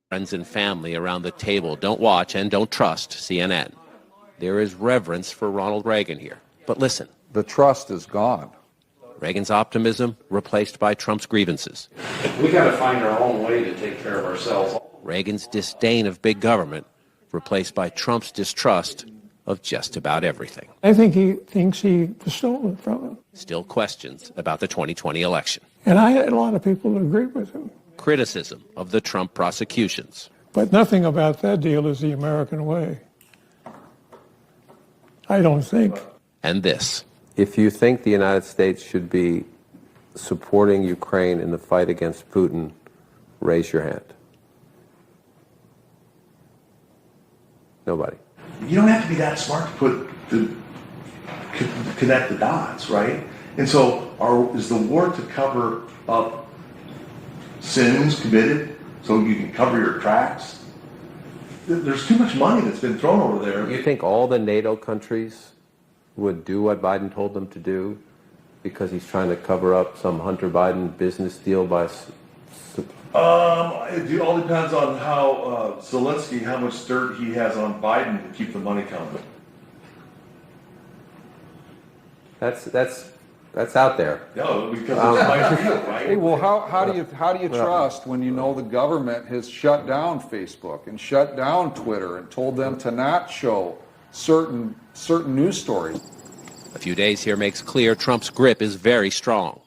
Friends and family around the table don't watch and don't trust CNN. There is reverence for Ronald Reagan here. But listen. The trust is gone. Reagan's optimism replaced by Trump's grievances. We got to find our own way to take care of ourselves. Reagan's disdain of big government replaced by Trump's distrust of just about everything. I think he thinks he stole it from him. Still questions about the 2020 election. And I had a lot of people who agreed with him. Criticism of the Trump prosecutions. But nothing about that deal is the American way. I don't think. And this. If you think the United States should be supporting Ukraine in the fight against Putin, raise your hand. Nobody. You don't have to be that smart to connect the dots, right? And so is the war to cover up sins committed so you can cover your tracks? There's too much money that's been thrown over there. You think all the NATO countries would do what Biden told them to do because he's trying to cover up some Hunter Biden business deal by... It all depends on how Zelensky, how much dirt he has on Biden to keep the money coming. That's out there. No, because it's my deal, right? Hey, well, how do you trust when you know the government has shut down Facebook and shut down Twitter and told them to not show certain news stories? A few days here makes clear Trump's grip is very strong.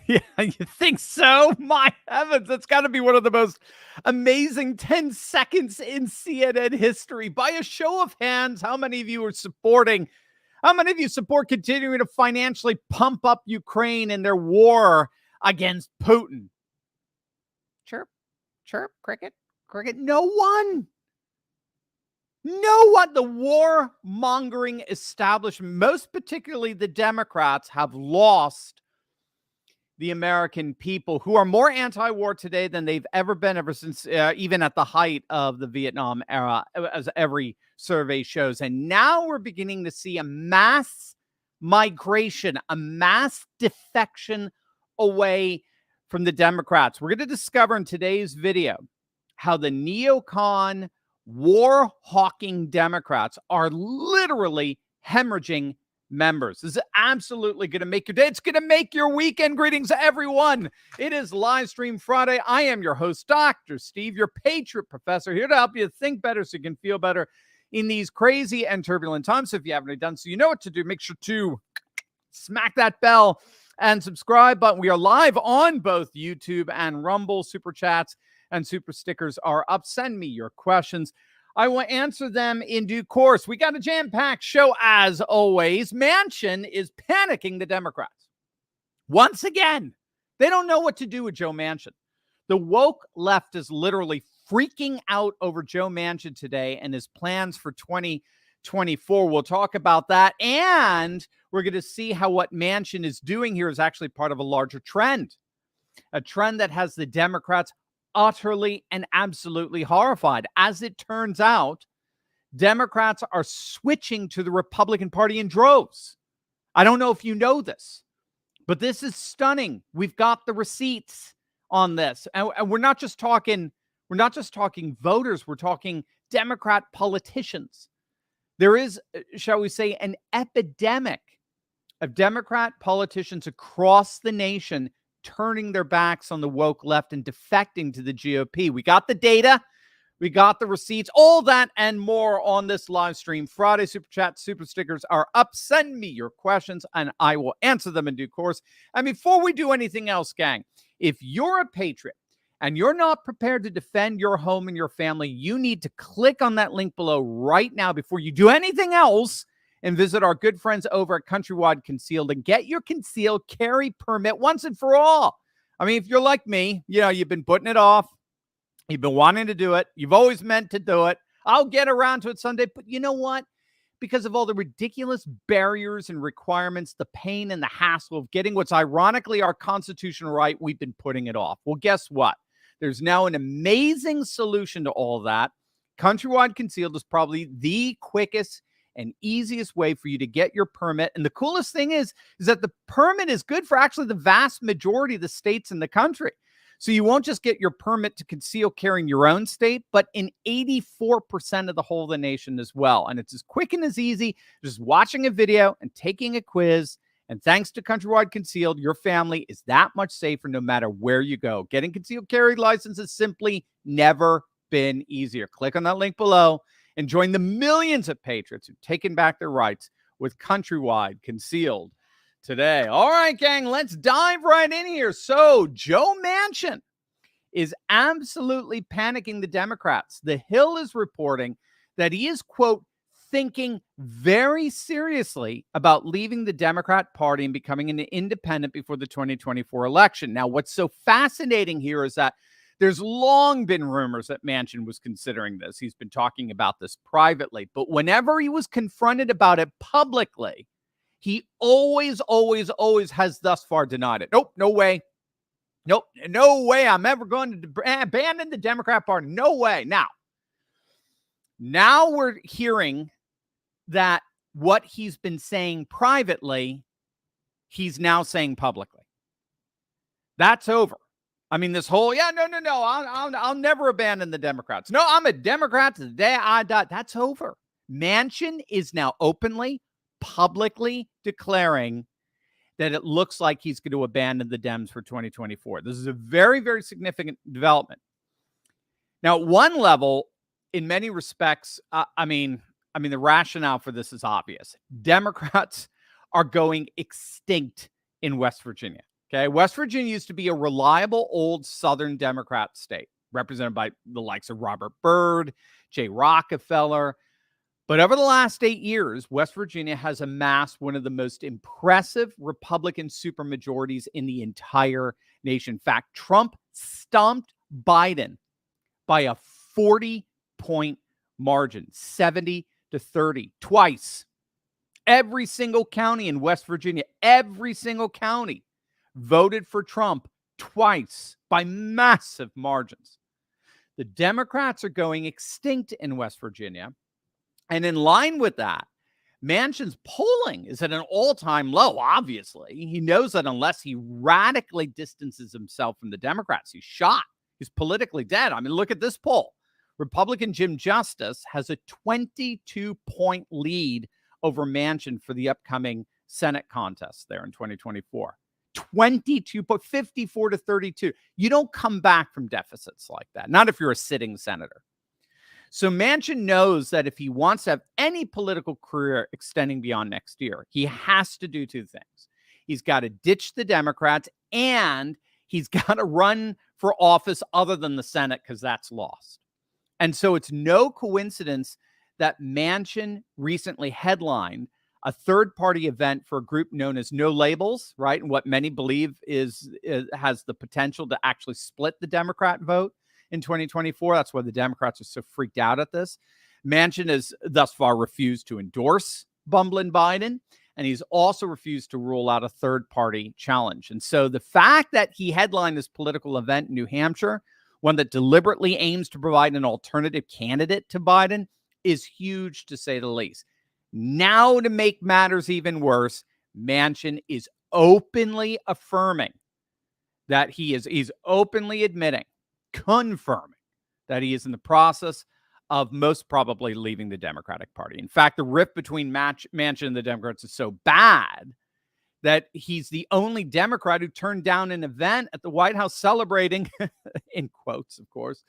Yeah, you think so? My heavens, that's got to be one of the most amazing 10 seconds in CNN history. By a show of hands, how many of you are supporting? How many of you support continuing to financially pump up Ukraine in their war against Putin? Chirp, chirp, cricket, cricket. No one. No one. The war-mongering establishment, most particularly the Democrats, have lost the American people, who are more anti-war today than they've ever been, ever since even at the height of the Vietnam era, as every survey shows. And now we're beginning to see a mass migration, a mass defection away from the Democrats. We're going to discover in today's video how the neocon, war-hawking Democrats are literally hemorrhaging members. This is absolutely going to make your day. It's going to make your weekend. Greetings, everyone. It is Live Stream Friday. I am your host, Dr. Steve, your Patriot Professor, here to help you think better so you can feel better in these crazy and turbulent times. So if you haven't already done so, you know what to do. Make sure to smack that bell and subscribe button. We are live on both YouTube and Rumble. Super chats and super stickers are up. Send me your questions. I will answer them in due course. We got a jam-packed show as always. Manchin is panicking the Democrats. Once again, they don't know what to do with Joe Manchin. The woke left is literally freaking out over Joe Manchin today and his plans for 2024. We'll talk about that. And we're going to see how what Manchin is doing here is actually part of a larger trend. A trend that has the Democrats utterly and absolutely horrified. As it turns out, Democrats are switching to the Republican Party in droves. I don't know if you know this, but this is stunning. We've got the receipts on this. And we're not just talking voters, we're talking Democrat politicians. There is, shall we say, an epidemic of Democrat politicians across the nation turning their backs on the woke left and defecting to the GOP. We got the data. We got the receipts. All that and more on this live stream Friday. Super chat, super stickers are up. Send me your questions and I will answer them in due course. And before we do anything else, gang, if you're a patriot and you're not prepared to defend your home and your family, you need to click on that link below right now before you do anything else and visit our good friends over at Countrywide Concealed and get your concealed carry permit once and for all. I mean, if you're like me, you know, you've been putting it off. You've been wanting to do it. You've always meant to do it. I'll get around to it someday. But you know what? Because of all the ridiculous barriers and requirements, the pain and the hassle of getting what's ironically our constitutional right, we've been putting it off. Well, guess what? There's now an amazing solution to all that. Countrywide Concealed is probably the quickest and easiest way for you to get your permit. And the coolest thing is that the permit is good for actually the vast majority of the states in the country. So you won't just get your permit to conceal carry in your own state, but in 84% of the whole of the nation as well. And it's as quick and as easy just watching a video and taking a quiz. And thanks to Countrywide Concealed, your family is that much safer no matter where you go. Getting concealed carry license has simply never been easier. Click on that link below and join the millions of patriots who've taken back their rights with Countrywide Concealed today. All right, gang, let's dive right in here. So Joe Manchin is absolutely panicking the Democrats. The Hill is reporting that he is, quote, thinking very seriously about leaving the Democrat Party and becoming an independent before the 2024 election. Now, what's so fascinating here is that there's long been rumors that Manchin was considering this. He's been talking about this privately, but whenever he was confronted about it publicly, he always has thus far denied it. Nope, no way. Nope, no way I'm ever going to abandon the Democrat Party. No way. Now we're hearing that what he's been saying privately, he's now saying publicly. That's over. I mean, this whole, no, I'll never abandon the Democrats. No, I'm a Democrat to the day I die. That's over. Manchin is now openly, publicly declaring that it looks like he's going to abandon the Dems for 2024. This is a very, very significant development. Now, at one level, in many respects, I mean, the rationale for this is obvious. Democrats are going extinct in West Virginia. Okay, West Virginia used to be a reliable old Southern Democrat state, represented by the likes of Robert Byrd, Jay Rockefeller. But over the last 8 years, West Virginia has amassed one of the most impressive Republican supermajorities in the entire nation. In fact, Trump stumped Biden by a 40-point margin, 70-30, twice. Every single county in West Virginia, every single county voted for Trump twice by massive margins. The Democrats are going extinct in West Virginia. And in line with that, Manchin's polling is at an all-time low, obviously. He knows that unless he radically distances himself from the Democrats, he's shot. He's politically dead. I mean, look at this poll. Republican Jim Justice has a 22-point lead over Manchin for the upcoming Senate contest there in 2024. 54-32. You don't come back from deficits like that, not if you're a sitting senator. So Manchin knows that if he wants to have any political career extending beyond next year, he has to do two things. He's got to ditch the Democrats, and he's got to run for office other than the Senate, because that's lost. And so it's no coincidence that Manchin recently headlined a third-party event for a group known as No Labels, right? And what many believe has the potential to actually split the Democrat vote in 2024. That's why the Democrats are so freaked out at this. Manchin has thus far refused to endorse Bumblin' Biden, and he's also refused to rule out a third-party challenge. And so the fact that he headlined this political event in New Hampshire, one that deliberately aims to provide an alternative candidate to Biden, is huge, to say the least. Now, to make matters even worse, Manchin is openly affirming that he's openly admitting, confirming that he is in the process of most probably leaving the Democratic Party. In fact, the rift between Manchin and the Democrats is so bad that he's the only Democrat who turned down an event at the White House celebrating, in quotes, of course,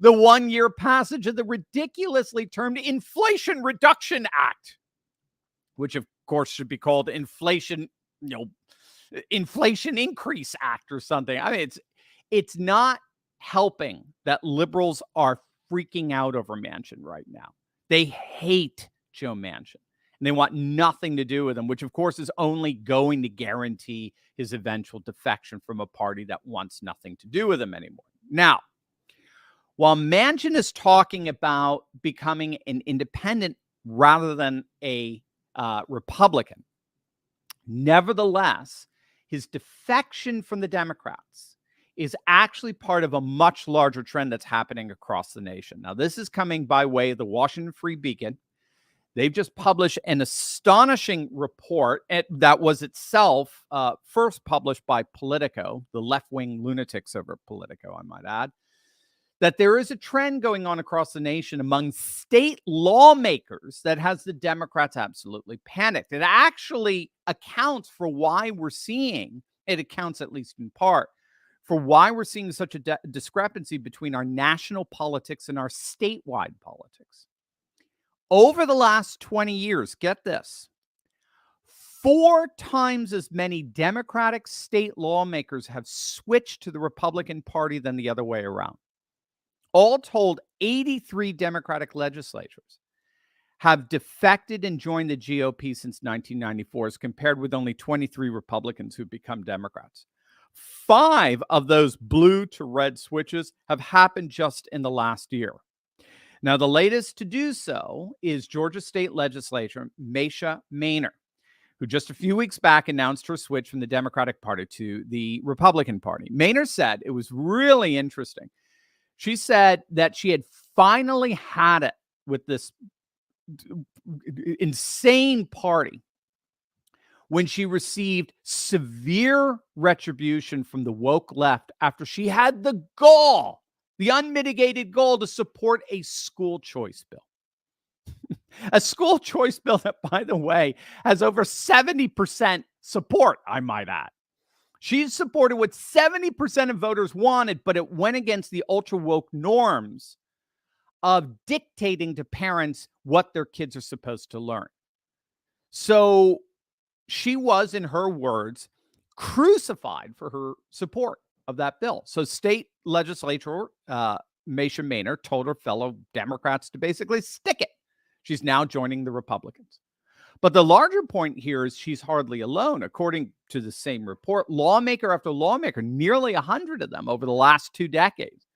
the one-year passage of the ridiculously termed Inflation Reduction Act, which of course should be called Inflation Increase Act or something. I mean, it's not helping that liberals are freaking out over Manchin right now. They hate Joe Manchin, and they want nothing to do with him, which of course is only going to guarantee his eventual defection from a party that wants nothing to do with him anymore. Now, while Manchin is talking about becoming an independent rather than a Republican, nevertheless, his defection from the Democrats is actually part of a much larger trend that's happening across the nation. Now, this is coming by way of the Washington Free Beacon. They've just published an astonishing report that was itself first published by Politico, the left-wing lunatics over Politico, I might add, that there is a trend going on across the nation among state lawmakers that has the Democrats absolutely panicked. It actually accounts for why we're seeing, it accounts at least in part, for why we're seeing such a discrepancy between our national politics and our statewide politics. Over the last 20 years, get this, 4 times as many Democratic state lawmakers have switched to the Republican Party than the other way around. All told, 83 Democratic legislatures have defected and joined the GOP since 1994, as compared with only 23 Republicans who've become Democrats. 5 of those blue to red switches have happened just in the last year. Now, the latest to do so is Georgia State Legislature Manchin, who just a few weeks back announced her switch from the Democratic Party to the Republican Party. Manchin said it was really interesting. She said that she had finally had it with this insane party when she received severe retribution from the woke left after she had the gall, the unmitigated gall, to support a school choice bill. A school choice bill that, by the way, has over 70% support, I might add. She supported what 70% of voters wanted, but it went against the ultra-woke norms of dictating to parents what their kids are supposed to learn. So she was, in her words, crucified for her support of that bill. So state legislator Manchin told her fellow Democrats to basically stick it. She's now joining the Republicans. But the larger point here is she's hardly alone. According to the same report, lawmaker after lawmaker, nearly 100 of them over the last 2 decades,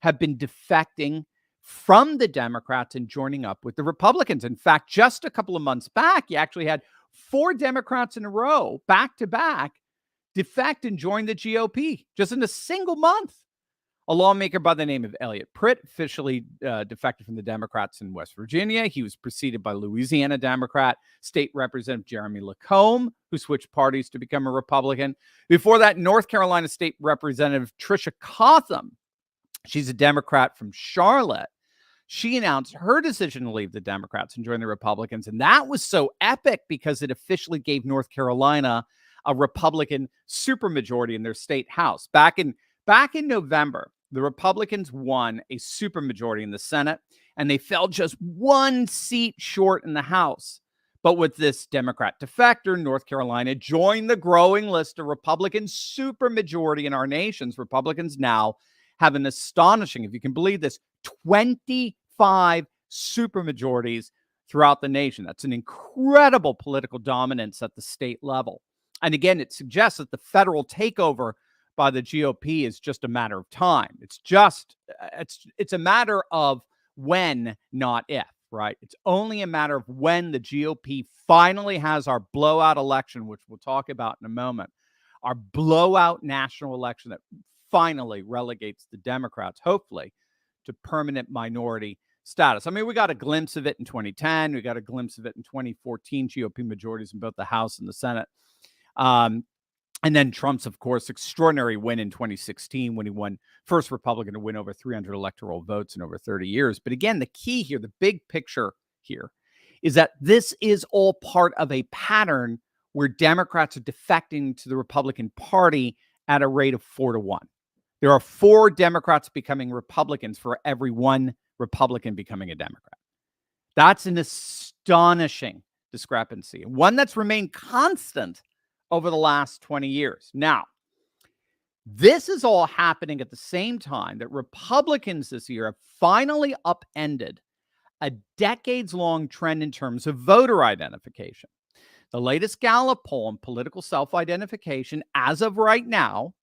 have been defecting from the Democrats and joining up with the Republicans. In fact, just a couple of months back, you actually had 4 Democrats in a row, back to back, defect and join the GOP just in a single month. A lawmaker by the name of Elliot Pritt officially defected from the Democrats in West Virginia. He was preceded by Louisiana Democrat State Representative Jeremy Lacombe, who switched parties to become a Republican. Before that, North Carolina State Representative Tricia Cotham, she's a Democrat from Charlotte. She announced her decision to leave the Democrats and join the Republicans. And that was so epic because it officially gave North Carolina a Republican supermajority in their state house. Back in November, the Republicans won a supermajority in the Senate, and they fell just 1 seat short in the House. But with this Democrat defector, North Carolina joined the growing list of Republican supermajority in our nations. Republicans now have an astonishing, if you can believe this, 25 supermajorities throughout the nation. That's an incredible political dominance at the state level. And again, it suggests that the federal takeover by the GOP is just a matter of time. It's a matter of when, not if, right? It's only a matter of when the GOP finally has our blowout election, which we'll talk about in a moment, our blowout national election that finally relegates the Democrats, hopefully, to permanent minority status. I mean, we got a glimpse of it in 2010. We got a glimpse of it in 2014, GOP majorities in both the House and the Senate. And then Trump's, of course, extraordinary win in 2016 when he won first Republican to win over 300 electoral votes in over 30 years. But again, the key here, the big picture here, is that this is all part of a pattern where Democrats are defecting to the Republican Party at a rate of 4 to 1. There are 4 Democrats becoming Republicans for every 1 Republican becoming a Democrat. That's an astonishing discrepancy, one that's remained constant over the last 20 years. Now, this is all happening at the same time that Republicans this year have finally upended a decades-long trend in terms of voter identification. The latest Gallup poll on political self-identification, as of right now,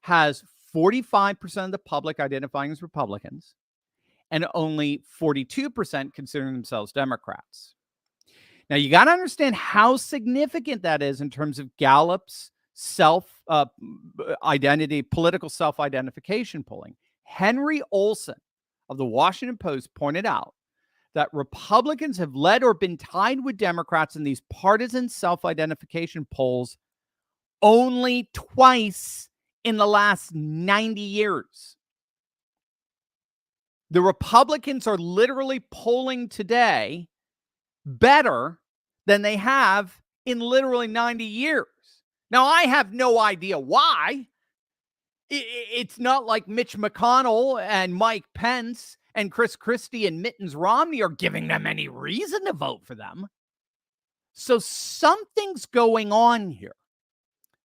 has 45% of the public identifying as Republicans and only 42% considering themselves Democrats. Now, you got to understand how significant that is in terms of Gallup's political self-identification polling. Henry Olson of the Washington Post pointed out that Republicans have led or been tied with Democrats in these partisan self-identification polls only twice in the last 90 years. The Republicans are literally polling today better than they have in literally 90 years. Now, I have no idea why. It's not like Mitch McConnell and Mike Pence and Chris Christie and Mittens Romney are giving them any reason to vote for them. So something's going on here.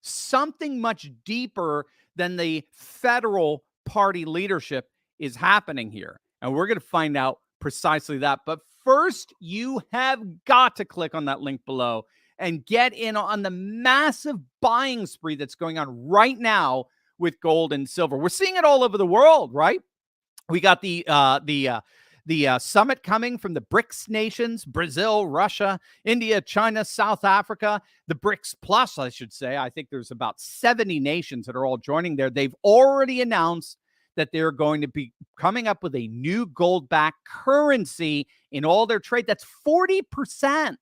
Something much deeper than the federal party leadership is happening here. And we're going to find out precisely that. But first, you have got to click on that link below and get in on the massive buying spree that's going on right now with gold and silver. We're seeing it all over the world, right? We got the summit coming from the BRICS nations: Brazil, Russia, India, China, South Africa, the BRICS Plus, I should say. I think there's about 70 nations that are all joining there. They've already announced that they're going to be coming up with a new gold-backed currency in all their trade. That's 40%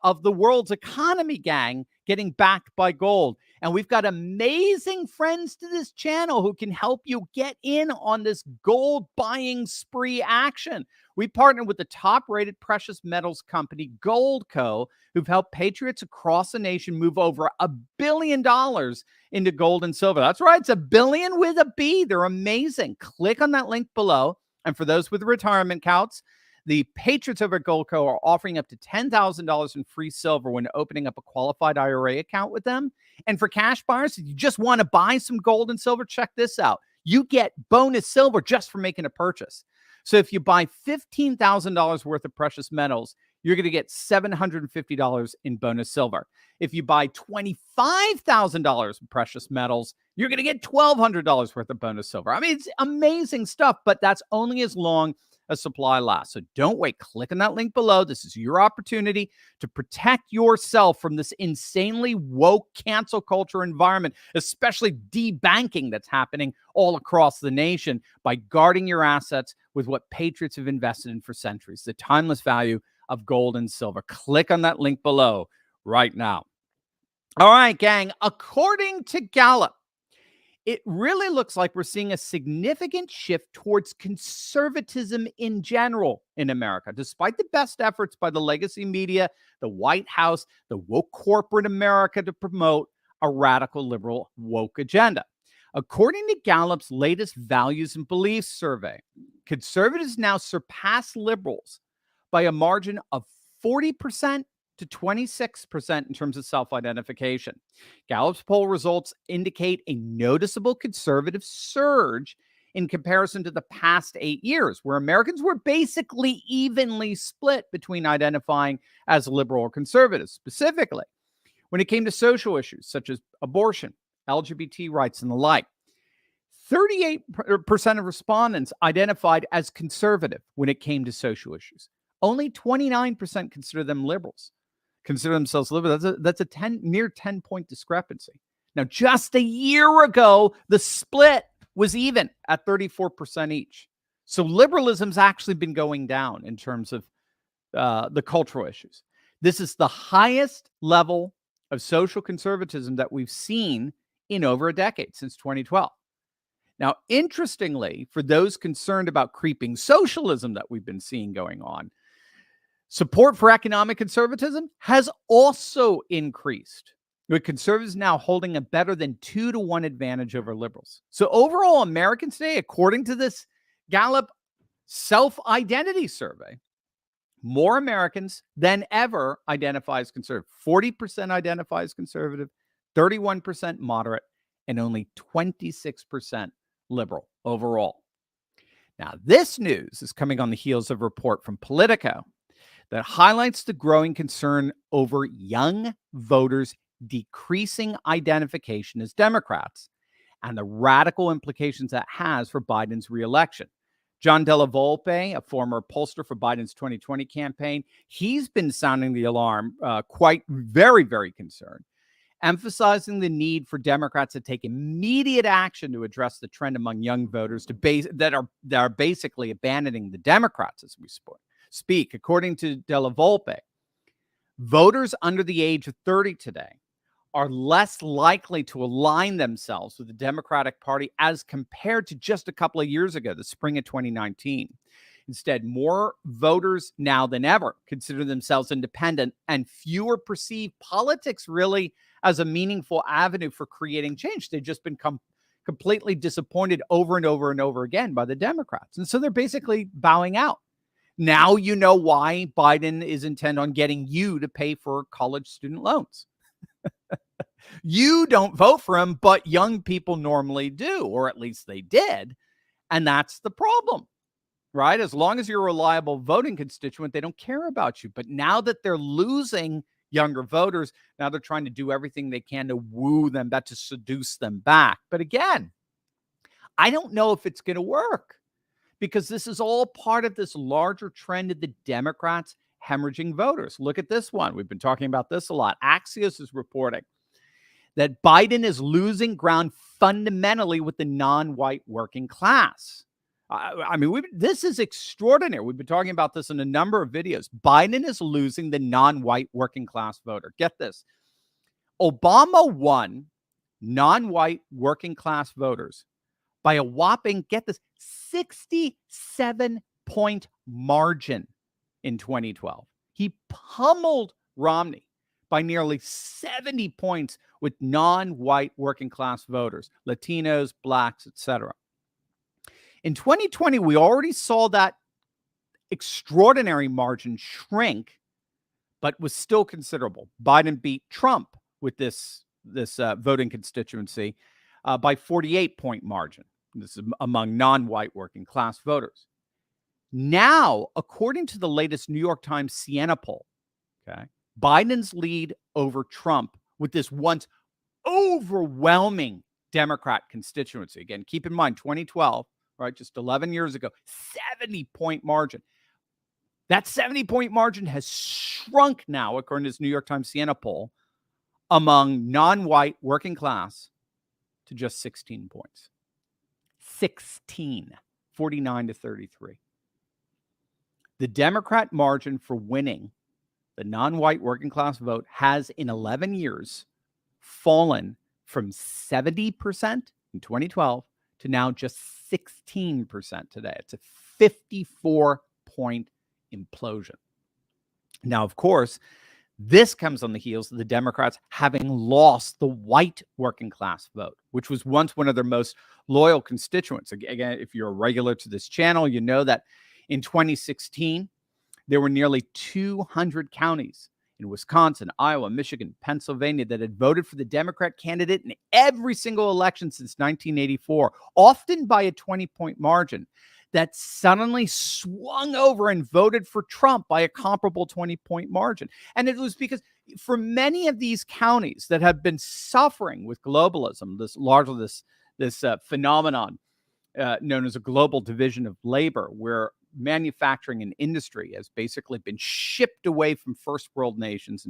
of the world's economy, gang, getting backed by gold. And we've got amazing friends to this channel who can help you get in on this gold buying spree action. We partnered with the top-rated precious metals company, Goldco, who've helped patriots across the nation move over $1 billion into gold and silver. That's right, it's $1 billion with a B. They're amazing. Click on that link below. And for those with retirement accounts, the patriots over at Goldco are offering up to $10,000 in free silver when opening up a qualified IRA account with them. And for cash buyers, if you just want to buy some gold and silver, check this out. You get bonus silver just for making a purchase. So if you buy $15,000 worth of precious metals, you're going to get $750 in bonus silver. If you buy $25,000 in precious metals, you're going to get $1,200 worth of bonus silver. I mean, it's amazing stuff, but that's only as long as supply lasts. So don't wait. Click on that link below. This is your opportunity to protect yourself from this insanely woke cancel culture environment, especially debanking that's happening all across the nation, by guarding your assets with what patriots have invested in for centuries, the timeless value of gold and silver. Click on that link below right now. All right, gang. According to Gallup, it really looks like we're seeing a significant shift towards conservatism in general in America, despite the best efforts by the legacy media, the White House, the woke corporate America to promote a radical liberal woke agenda. According to Gallup's latest Values and Beliefs survey, conservatives now surpass liberals by a margin of 40% to 26% in terms of self-identification. Gallup's poll results indicate a noticeable conservative surge in comparison to the past 8 years, where Americans were basically evenly split between identifying as liberal or conservative. Specifically, when it came to social issues such as abortion, LGBT rights, and the like, 38% of respondents identified as conservative when it came to social issues. Only 29% consider themselves liberal. That's a near 10-point discrepancy. Now, just a year ago, the split was even at 34% each. So liberalism's actually been going down in terms of the cultural issues. This is the highest level of social conservatism that we've seen in over a decade, since 2012. Now, interestingly, for those concerned about creeping socialism that we've been seeing going on, support for economic conservatism has also increased, with conservatives now holding a better than 2-to-1 advantage over liberals. So overall, Americans today, according to this Gallup self-identity survey, more Americans than ever identify as conservative. 40% identify as conservative, 31% moderate, and only 26% liberal overall. Now, this news is coming on the heels of a report from Politico that highlights the growing concern over young voters decreasing identification as Democrats and the radical implications that has for Biden's reelection. John Della Volpe, a former pollster for Biden's 2020 campaign, he's been sounding the alarm, very, very concerned, emphasizing the need for Democrats to take immediate action to address the trend among young voters that are basically abandoning the Democrats as we speak. According to Della Volpe, voters under the age of 30 today are less likely to align themselves with the Democratic Party as compared to just a couple of years ago, the spring of 2019. Instead, more voters now than ever consider themselves independent, and fewer perceive politics really as a meaningful avenue for creating change. They've just become completely disappointed over and over and over again by the Democrats. And so they're basically bowing out. Now you know why Biden is intent on getting you to pay for college student loans. You don't vote for him, but young people normally do, or at least they did. And that's the problem, right? As long as you're a reliable voting constituent, they don't care about you. But now that they're losing younger voters, now they're trying to do everything they can to woo them back, to seduce them back. But again, I don't know if it's going to work, because this is all part of this larger trend of the Democrats hemorrhaging voters. Look at this one. We've been talking about this a lot. Axios is reporting that Biden is losing ground fundamentally with the non-white working class. I mean, this is extraordinary. We've been talking about this in a number of videos. Biden is losing the non-white working class voter. Get this. Obama won non-white working class voters by a whopping, get this, 67-point margin in 2012. He pummeled Romney by nearly 70 points with non-white working class voters, Latinos, blacks, etc. In 2020, we already saw that extraordinary margin shrink, but was still considerable. Biden beat Trump with this voting constituency by 48-point margin. This is among non-white working class voters. Now, according to the latest New York Times Siena poll, okay, Biden's lead over Trump with this once overwhelming Democrat constituency. Again, keep in mind, 2012, right, just 11 years ago, 70-point margin. That 70-point margin has shrunk now, according to this New York Times Siena poll, among non-white working class to just 16 points. 16, 49 to 33. The Democrat margin for winning the non-white working class vote has in 11 years fallen from 70% in 2012 to now just 16% today. It's a 54-point implosion. Now, of course, this comes on the heels of the Democrats having lost the white working class vote, which was once one of their most loyal constituents. Again, if you're a regular to this channel, you know that in 2016, there were nearly 200 counties in Wisconsin, Iowa, Michigan, Pennsylvania that had voted for the Democrat candidate in every single election since 1984, often by a 20-point margin, that suddenly swung over and voted for Trump by a comparable 20-point margin. And it was because for many of these counties that have been suffering with globalism, this phenomenon known as a global division of labor, where manufacturing and industry has basically been shipped away from first world nations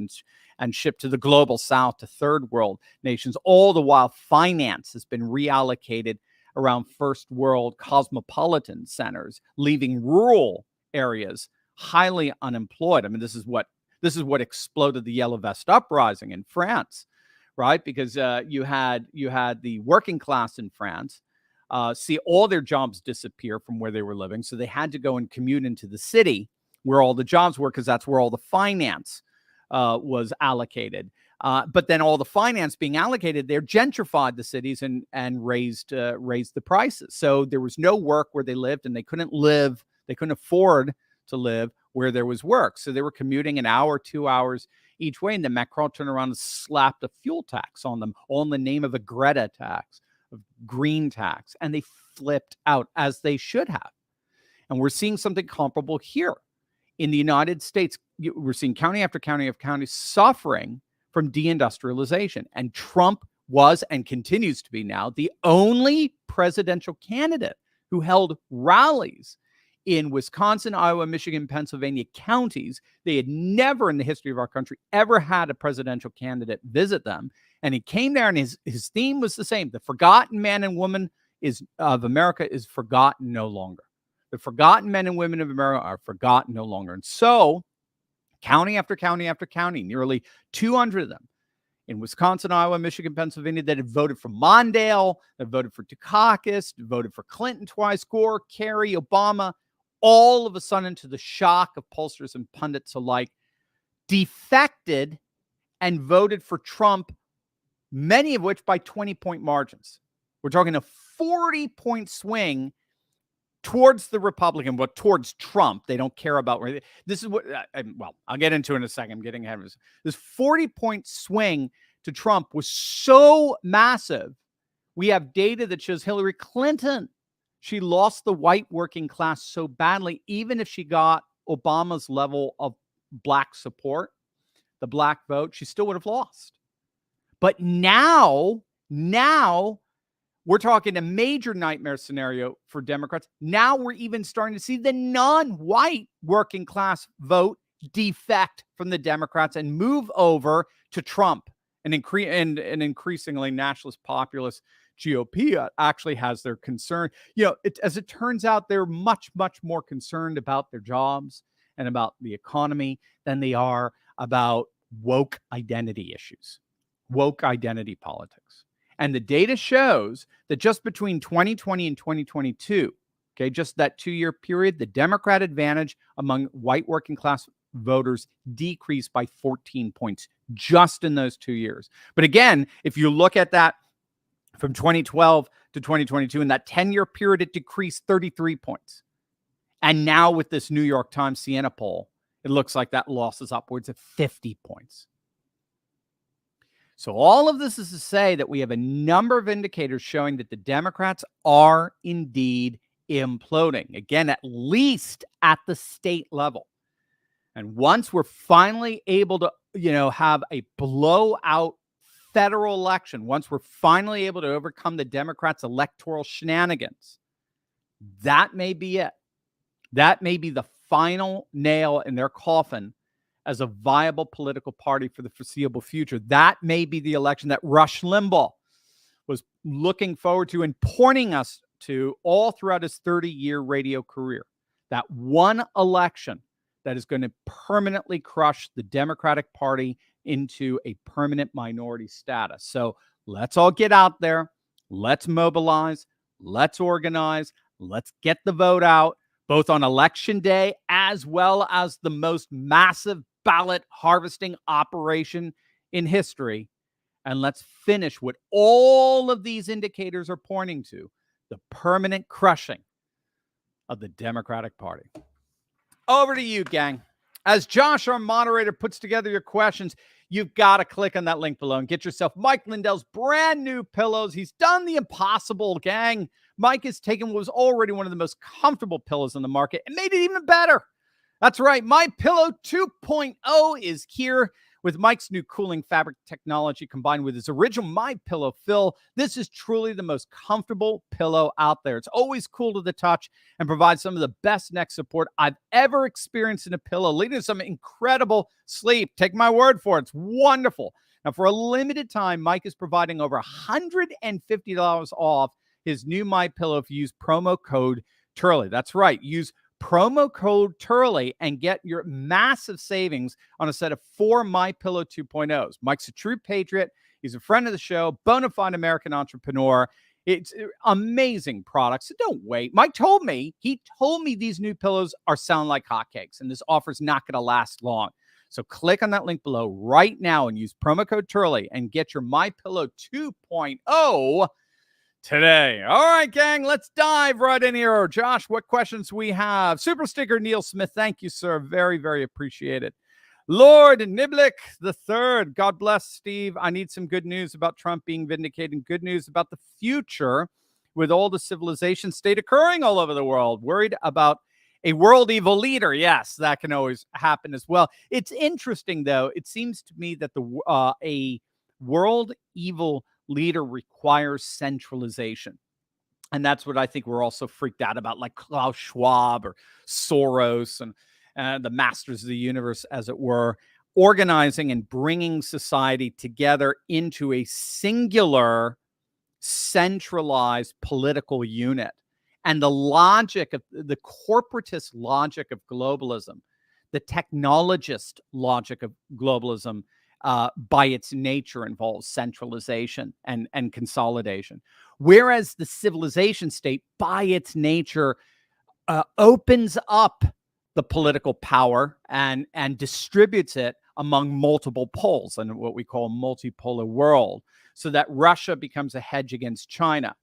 and shipped to the global south, to third world nations, all the while finance has been reallocated around first world cosmopolitan centers, leaving rural areas highly unemployed. I mean, this is what exploded the Yellow Vest uprising in France, right? Because you had the working class in France see all their jobs disappear from where they were living, so they had to go and commute into the city where all the jobs were, because that's where all the finance was allocated. But then all the finance being allocated there gentrified the cities and raised the prices. So there was no work where they lived, and they couldn't afford to live where there was work. So they were commuting an hour, 2 hours each way. And then Macron turned around and slapped a fuel tax on them, all in the name of a Greta tax, of green tax. And they flipped out, as they should have. And we're seeing something comparable here in the United States. We're seeing county after county of counties suffering from deindustrialization. And Trump was, and continues to be now, the only presidential candidate who held rallies in Wisconsin, Iowa, Michigan, Pennsylvania counties. They had never in the history of our country ever had a presidential candidate visit them. And he came there, and his theme was the same. The forgotten man and woman of America is forgotten no longer. The forgotten men and women of America are forgotten no longer. And so, county after county after county, nearly 200 of them in Wisconsin, Iowa, Michigan, Pennsylvania, that have voted for Mondale, that voted for Dukakis, voted for Clinton twice, Gore, Kerry, Obama, all of a sudden, to the shock of pollsters and pundits alike, defected and voted for Trump, many of which by 20-point margins. We're talking a 40-point swing towards the Republican, but towards Trump. They don't care about where this is what, well, I'll get into it in a second. I'm getting ahead of this. This 40-point swing to Trump was so massive. We have data that shows Hillary Clinton, she lost the white working class so badly, even if she got Obama's level of black support, the black vote, she still would have lost. But now we're talking a major nightmare scenario for Democrats. Now we're even starting to see the non-white working class vote defect from the Democrats and move over to Trump. And an increasingly nationalist populist GOP actually has their concern. As it turns out, they're much, much more concerned about their jobs and about the economy than they are about woke identity issues, woke identity politics. And the data shows that just between 2020 and 2022, okay, just that 2-year period, the Democrat advantage among white working class voters decreased by 14 points just in those 2 years. But again, if you look at that from 2012 to 2022, in that 10-year period, it decreased 33 points. And now with this New York Times Siena poll, it looks like that loss is upwards of 50 points. So all of this is to say that we have a number of indicators showing that the Democrats are indeed imploding. Again, at least at the state level. And once we're finally able to, have a blowout federal election, once we're finally able to overcome the Democrats' electoral shenanigans, that may be it. That may be the final nail in their coffin as a viable political party for the foreseeable future. That may be the election that Rush Limbaugh was looking forward to and pointing us to all throughout his 30-year radio career. That one election that is going to permanently crush the Democratic Party into a permanent minority status. So let's all get out there. Let's mobilize. Let's organize. Let's get the vote out, both on election day as well as the most massive ballot harvesting operation in history. And let's finish what all of these indicators are pointing to, the permanent crushing of the Democratic Party. Over to you, gang. As Josh, our moderator, puts together your questions, you've got to click on that link below and get yourself Mike Lindell's brand new pillows. He's done the impossible, gang. Mike has taken what was already one of the most comfortable pillows on the market and made it even better. That's right. My Pillow 2.0 is here with Mike's new cooling fabric technology combined with his original My Pillow fill. This is truly the most comfortable pillow out there. It's always cool to the touch and provides some of the best neck support I've ever experienced in a pillow, leading to some incredible sleep. Take my word for it. It's wonderful. Now, for a limited time, Mike is providing over $150 off his new My Pillow if you use promo code Turley. That's right. Use promo code Turley and get your massive savings on a set of 4 My Pillow 2.0s. Mike's a true patriot. He's a friend of the show, bona fide American entrepreneur. It's amazing products. So don't wait. Mike told me, these new pillows are selling like hotcakes, and this offer's not going to last long. So click on that link below right now and use promo code Turley and get your My Pillow 2.0 today. All right, gang, let's dive right in here. Josh, what questions we have? Super sticker Neil Smith, thank you, sir. Very, very appreciated. Lord Niblick III, God bless, Steve. I need some good news about Trump being vindicated. Good news about the future with all the civilization state occurring all over the world. Worried about a world evil leader. Yes, that can always happen as well. It's interesting, though. It seems to me that a world evil leader requires centralization. And that's what I think we're also freaked out about, like Klaus Schwab or Soros and the masters of the universe, as it were, organizing and bringing society together into a singular, centralized political unit. And the logic of the corporatist logic of globalism, the technologist logic of globalism, by its nature involves centralization and consolidation. Whereas the civilization state, by its nature, opens up the political power and distributes it among multiple poles in what we call a multipolar world, so that Russia becomes a hedge against China,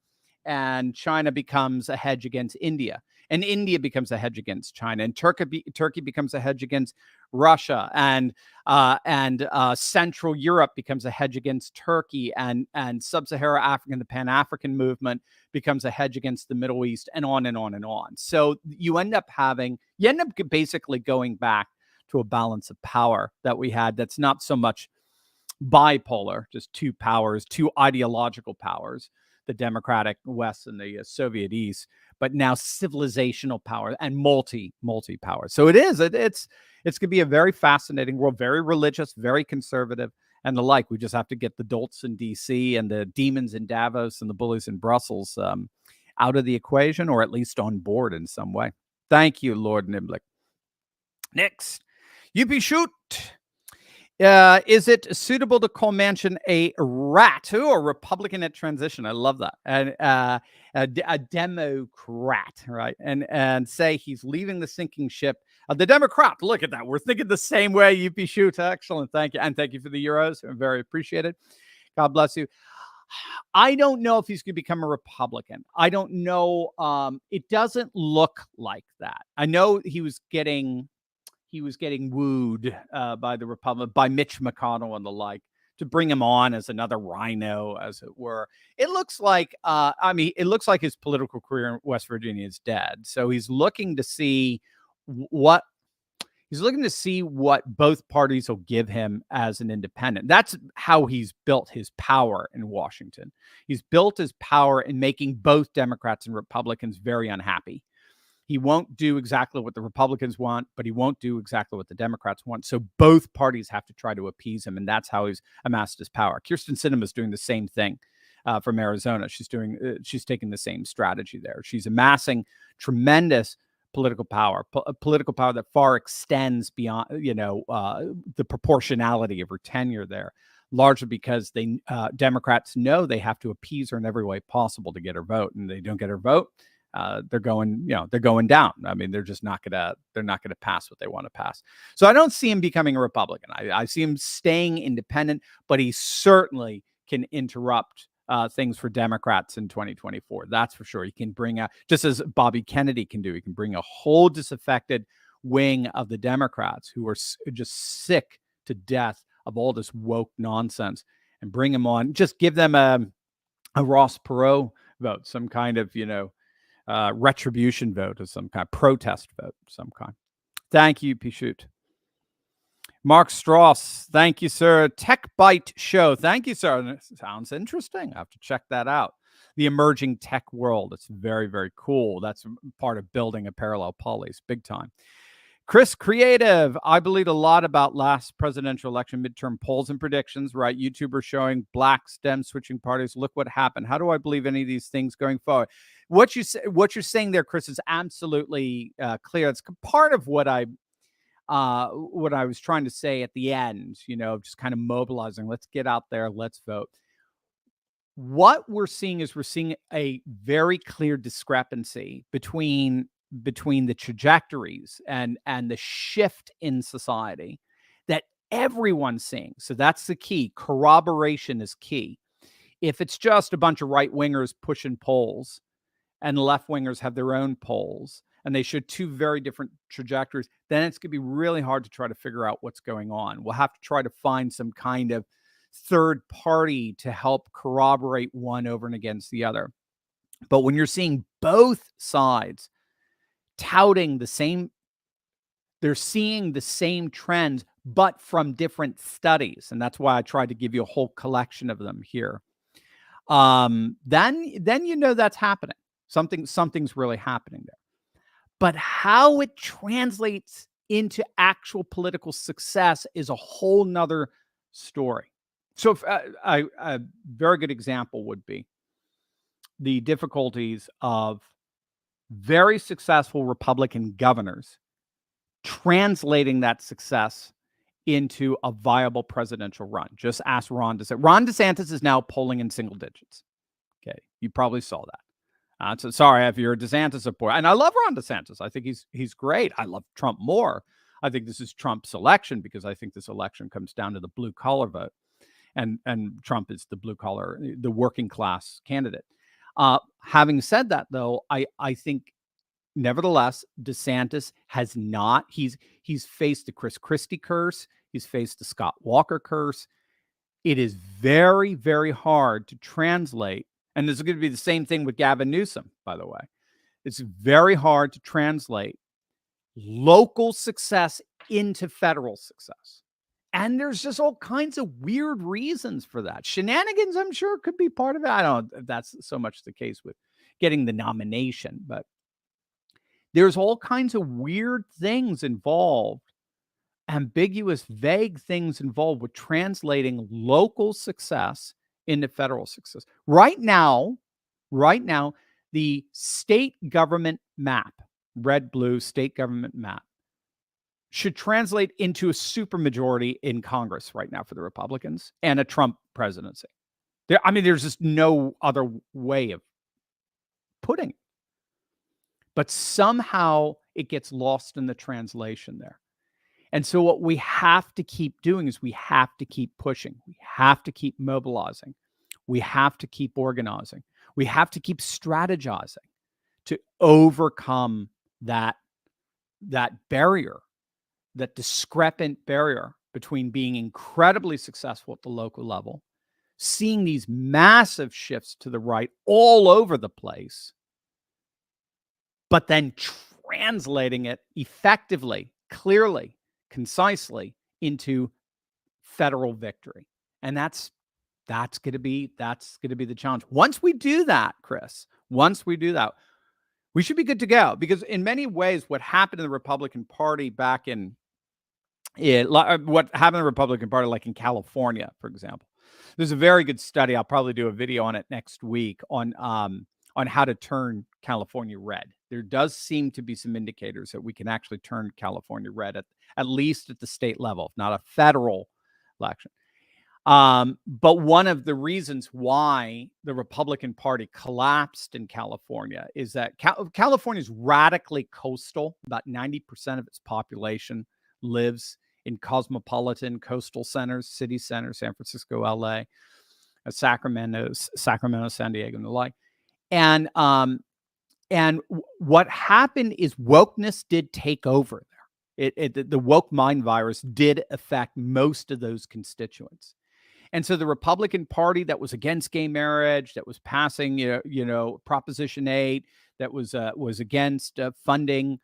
and China becomes a hedge against India, and India becomes a hedge against China, and Turkey becomes a hedge against Russia, and Central Europe becomes a hedge against Turkey, and Sub-Saharan Africa, the Pan-African movement, becomes a hedge against the Middle East, and on and on and on. So you end up basically going back to a balance of power that we had that's not so much bipolar, just two powers, two ideological powers, the democratic West and the Soviet East, but now civilizational power and multi-power. So it's going to be a very fascinating world, very religious, very conservative, and the like. We just have to get the dolts in DC and the demons in Davos and the bullies in Brussels out of the equation, or at least on board in some way. Thank you, Lord Nimblick. Next, Yippee shoot. Is it suitable to call Manchin a rat? Ooh, a Republican at transition. I love that. And a Democrat, right? And say he's leaving the sinking ship. The Democrat, look at that. We're thinking the same way. Yippee shoot. Excellent. Thank you. And thank you for the euros. Very appreciated. God bless you. I don't know if he's going to become a Republican. I don't know. It doesn't look like that. I know he was getting wooed by the Republican, by Mitch McConnell and the like, to bring him on as another rhino, as it were. It looks like, it looks like his political career in West Virginia is dead. So he's looking to see what both parties will give him as an independent. That's how he's built his power in Washington. He's built his power in making both Democrats and Republicans very unhappy. He won't do exactly what the Republicans want, but he won't do exactly what the Democrats want. So both parties have to try to appease him, and that's how he's amassed his power. Kyrsten Sinema is doing the same thing from Arizona. She's taking the same strategy there. She's amassing tremendous political power, political power that far extends beyond, the proportionality of her tenure there, largely because Democrats know they have to appease her in every way possible to get her vote, and they don't get her vote. They're going down. I mean, they're not going to pass what they want to pass. So I don't see him becoming a Republican. I see him staying independent, but he certainly can interrupt things for Democrats in 2024. That's for sure. He can bring just as Bobby Kennedy can do, he can bring a whole disaffected wing of the Democrats who are just sick to death of all this woke nonsense and bring them on. Just give them a Ross Perot vote, some kind of, retribution vote of some kind, protest vote of some kind. Thank you, Pichut. Mark Strauss, thank you, sir. Tech Byte Show, thank you, sir. Sounds interesting. I have to check that out. The emerging tech world. It's very, very cool. That's part of building a parallel polis, big time. Chris Creative, I believed a lot about last presidential election midterm polls and predictions, right? YouTubers showing black Dems switching parties. Look what happened. How do I believe any of these things going forward? What you're saying there, Chris, is absolutely clear. It's part of what I was trying to say at the end, just kind of mobilizing. Let's get out there. Let's vote. What we're seeing is a very clear discrepancy between the trajectories and the shift in society that everyone's seeing. So that's the key. Corroboration is key. If it's just a bunch of right-wingers pushing polls and left-wingers have their own polls and they show two very different trajectories, then it's going to be really hard to try to figure out what's going on. We'll have to try to find some kind of third party to help corroborate one over and against the other. But when you're seeing both sides touting they're seeing the same trends, but from different studies. And that's why I tried to give you a whole collection of them here. Then that's happening. Something's really happening there. But how it translates into actual political success is a whole nother story. So a very good example would be the difficulties of very successful Republican governors translating that success into a viable presidential run. Just ask Ron DeSantis. Ron DeSantis is now polling in single digits. Okay, you probably saw that. So sorry if you're a DeSantis supporter. And I love Ron DeSantis. I think he's great. I love Trump more. I think this is Trump's election because I think this election comes down to the blue collar vote, and Trump is the blue collar, the working class candidate. Having said that, though, I think nevertheless DeSantis has not. He's faced the Chris Christie curse. He's faced the Scott Walker curse. It is very, very hard to translate. And this is going to be the same thing with Gavin Newsom, by the way. It's very hard to translate local success into federal success. And there's just all kinds of weird reasons for that. Shenanigans, I'm sure, could be part of it. I don't know if that's so much the case with getting the nomination, but there's all kinds of weird things involved, ambiguous, vague things involved with translating local success into federal success. Right now, the state government map, red, blue state government map, should translate into a supermajority in Congress right now for the Republicans and a Trump presidency. There's just no other way of putting it. But somehow it gets lost in the translation there. And so what we have to keep doing is we have to keep pushing. We have to keep mobilizing. We have to keep organizing. We have to keep strategizing to overcome that barrier, that discrepant barrier between being incredibly successful at the local level, seeing these massive shifts to the right all over the place, but then translating it effectively, clearly, concisely into federal victory. And that's going to be the challenge. Once we do that, Chris, we should be good to go, because in many ways what happened in the Republican Party back in what happened in the Republican Party, like in California, for example, there's a very good study. I'll probably do a video on it next week on how to turn California red. There does seem to be some indicators that we can actually turn California red at least at the state level, if not a federal election. But one of the reasons why the Republican Party collapsed in California is that California is radically coastal. About 90% of its population lives in cosmopolitan coastal centers, city centers, San Francisco, LA, Sacramento, San Diego, and the like. And what happened is wokeness did take over there. The woke mind virus did affect most of those constituents. And so the Republican Party that was against gay marriage, that was passing, Proposition 8, that was against funding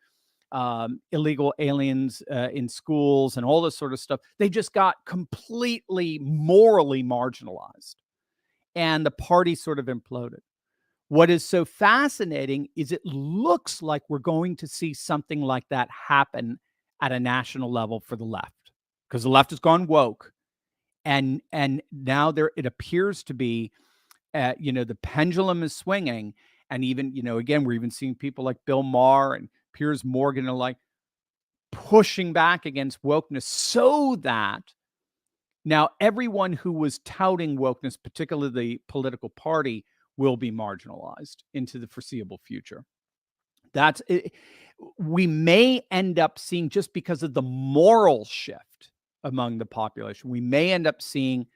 illegal aliens in schools and all this sort of stuff, they just got completely morally marginalized. And the party sort of imploded. What is so fascinating is it looks like we're going to see something like that happen at a national level for the left, because the left has gone woke. And now it appears to be, the pendulum is swinging. And even, again, we're even seeing people like Bill Maher and Piers Morgan and like pushing back against wokeness, so that now everyone who was touting wokeness, particularly the political party, will be marginalized into the foreseeable future. That's it. We may end up seeing, just because of the moral shift among the population, we may end up seeing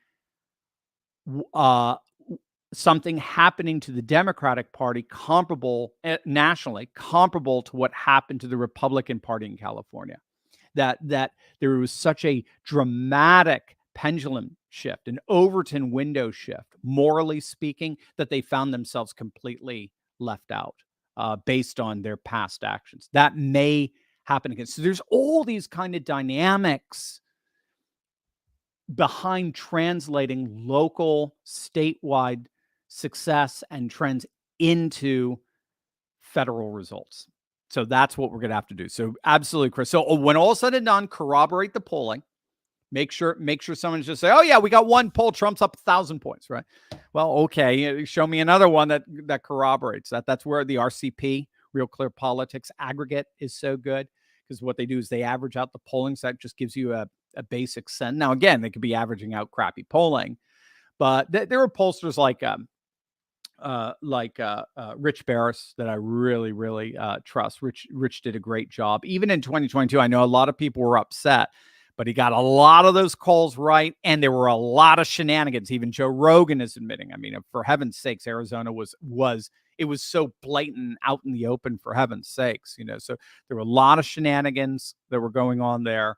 something happening to the Democratic Party comparable nationally, comparable to what happened to the Republican Party in California. That there was such a dramatic pendulum shift, an Overton window shift, morally speaking, that they found themselves completely left out based on their past actions. That may happen again. So there's all these kind of dynamics behind translating local, statewide success and trends into federal results. So that's what we're going to have to do. So absolutely, Chris. So when all said and done, corroborate the polling. Make sure someone's just say, oh yeah, we got one poll, Trump's up 1,000 points, right? Well, okay, show me another one that corroborates that. That's where the RCP, Real Clear Politics aggregate is so good because what they do is they average out the polling. So that just gives you a basic sense. Now, again, they could be averaging out crappy polling, but there are pollsters like Rich Barris that I really, really trust. Rich did a great job. Even in 2022, I know a lot of people were upset, but he got a lot of those calls right, and there were a lot of shenanigans. Even Joe Rogan is admitting. I mean, for heaven's sakes, Arizona was so blatant out in the open, for heaven's sakes, So there were a lot of shenanigans that were going on there.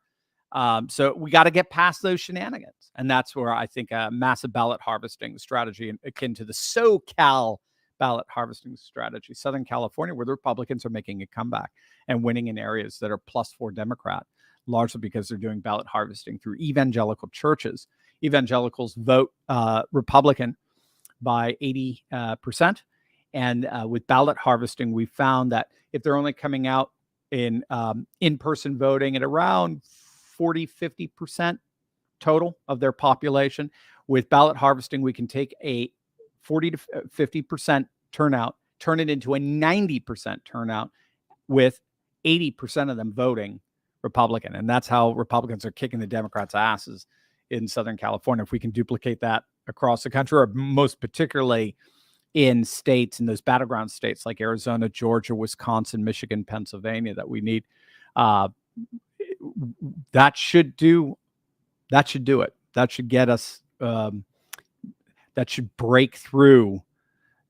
So we got to get past those shenanigans. And that's where I think a massive ballot harvesting strategy akin to the SoCal ballot harvesting strategy, Southern California, where the Republicans are making a comeback and winning in areas that are +4 Democrat, largely because they're doing ballot harvesting through evangelical churches. Evangelicals vote Republican by 80%. And with ballot harvesting, we found that if they're only coming out in-person voting at around 40-50% total of their population, with ballot harvesting, we can take a 40 to 50% turnout, turn it into a 90% turnout with 80% of them voting Republican. And that's how Republicans are kicking the Democrats' asses in Southern California. If we can duplicate that across the country, or most particularly in those battleground states like Arizona, Georgia, Wisconsin, Michigan, Pennsylvania, that we need, that should do it. That should get us, that should break through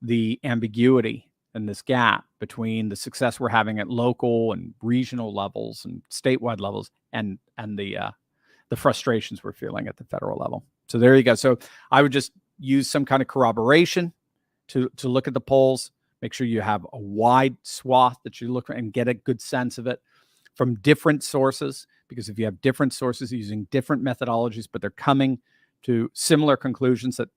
the ambiguity and this gap between the success we're having at local and regional levels and statewide levels and the frustrations we're feeling at the federal level. So there you go. So I would just use some kind of corroboration to look at the polls. Make sure you have a wide swath that you look at and get a good sense of it from different sources, because if you have different sources using different methodologies, but they're coming to similar conclusions, that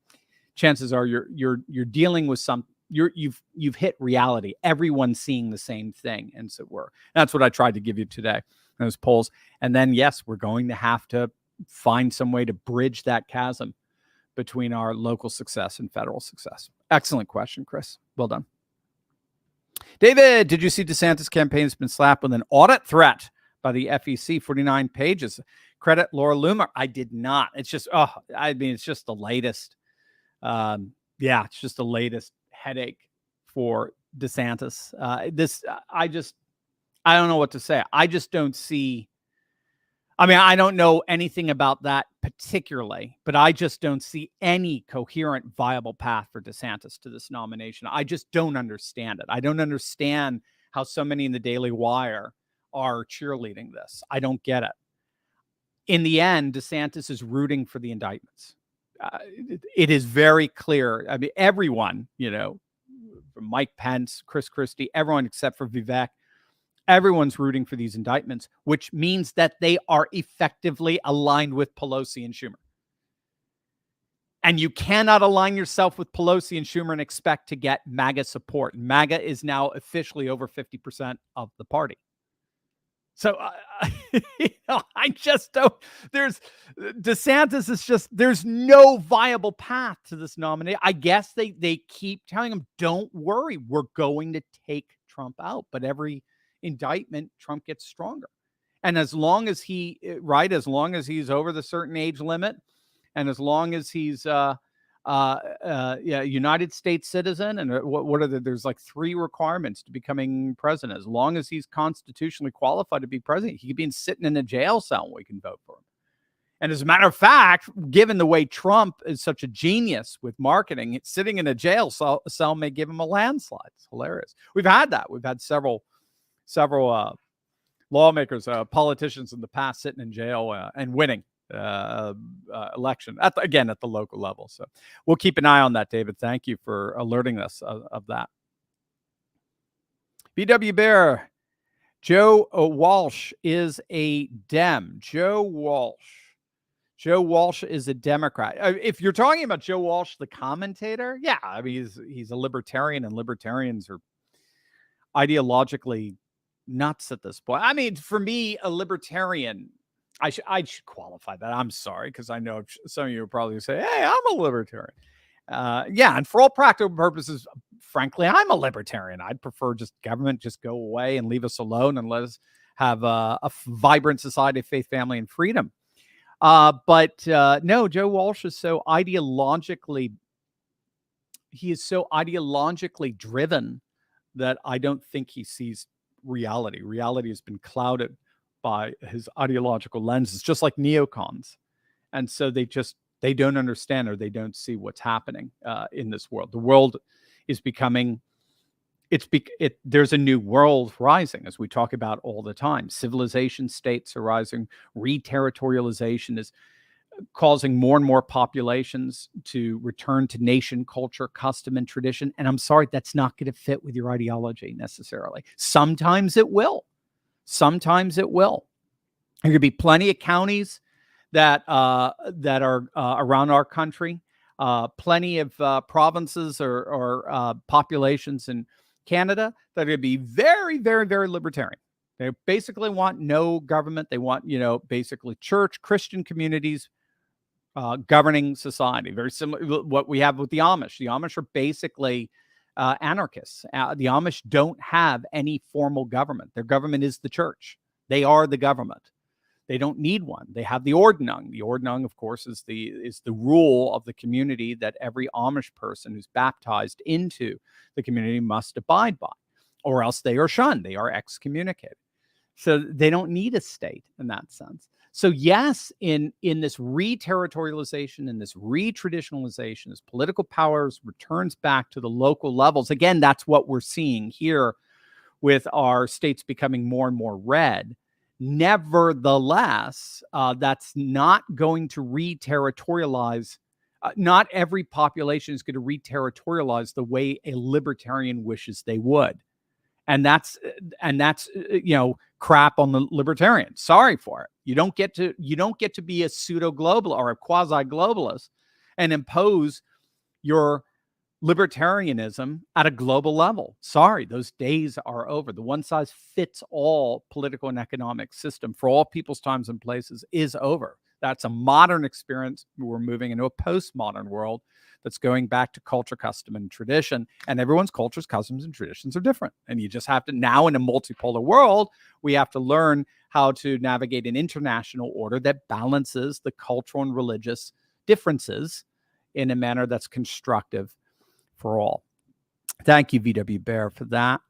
chances are you're dealing with you've hit reality. Everyone's seeing the same thing. And so that's what I tried to give you today, those polls. And then, yes, we're going to have to find some way to bridge that chasm between our local success and federal success. Excellent question, Chris. Well done. David, did you see DeSantis' campaign has been slapped with an audit threat by the FEC, 49 pages? Credit Laura Loomer. I did not. It's just, it's just the latest. It's just the latest headache for DeSantis. I don't know what to say. I just don't see. I don't know anything about that particularly, but I just don't see any coherent, viable path for DeSantis to this nomination. I just don't understand it. I don't understand how so many in the Daily Wire are cheerleading this. I don't get it. In the end, DeSantis is rooting for the indictments. It is very clear. Everyone, from Mike Pence, Chris Christie, everyone except for Vivek, everyone's rooting for these indictments, which means that they are effectively aligned with Pelosi and Schumer. And you cannot align yourself with Pelosi and Schumer and expect to get MAGA support. MAGA is now officially over 50% of the party. So, I just don't, DeSantis is just, there's no viable path to this nomination. I guess they keep telling him, don't worry, we're going to take Trump out. But every indictment, Trump gets stronger. And as long as he's over the certain age limit, and as long as he's United States citizen, and there's like 3 requirements to becoming president. As long as he's constitutionally qualified to be president, he could be sitting in a jail cell and we can vote for him. And as a matter of fact, given the way Trump is such a genius with marketing, sitting in a jail cell may give him a landslide. It's hilarious. We've had that. We've had several lawmakers, politicians in the past sitting in jail and winning election at the local level. So we'll keep an eye on that, David. Thank you for alerting us of that. BW Bear, Joe Walsh is a Dem. Joe Walsh is a Democrat. If you're talking about Joe Walsh, the commentator, yeah, he's a libertarian, and libertarians are ideologically nuts at this point. For me, a libertarian, I should qualify that. I'm sorry, because I know some of you will probably say, hey, I'm a libertarian. Yeah, and for all practical purposes, frankly, I'm a libertarian. I'd prefer just government just go away and leave us alone and let us have a vibrant society of faith, family, and freedom. But no, Joe Walsh is so ideologically driven that I don't think he sees reality. Reality has been clouded by his ideological lenses, just like neocons. And so they don't understand, or they don't see what's happening in this world. The world is becoming, there's a new world rising, as we talk about all the time. Civilization states are rising. Reterritorialization is causing more and more populations to return to nation, culture, custom, and tradition. And I'm sorry, that's not going to fit with your ideology necessarily. Sometimes it will. Sometimes it will. There could be plenty of counties that are around our country, plenty of provinces or populations in Canada that are going to be very, very, very libertarian. They basically want no government. They want, basically church, Christian communities, governing society. Very similar to what we have with the Amish. The Amish are basically anarchists. The Amish don't have any formal government. Their government is the church. They are the government. They don't need one. They have the Ordnung. The Ordnung, of course, is the rule of the community that every Amish person who's baptized into the community must abide by, or else they are shunned. They are excommunicated. So they don't need a state in that sense. So yes, in this re-territorialization and this re-traditionalization, as political powers returns back to the local levels, again, that's what we're seeing here with our states becoming more and more red. Nevertheless, that's not going to re-territorialize. Not every population is going to re-territorialize the way a libertarian wishes they would. And that's crap on the libertarian. Sorry for it. You don't get to be a pseudo-global or a quasi-globalist and impose your libertarianism at a global level. Sorry, those days are over. The one-size-fits-all political and economic system for all people's times and places is over. That's a modern experience. We're moving into a postmodern world that's going back to culture, custom, and tradition. And everyone's cultures, customs, and traditions are different. And you just have to, now in a multipolar world, we have to learn how to navigate an international order that balances the cultural and religious differences in a manner that's constructive for all. Thank you, VW Bear, for that.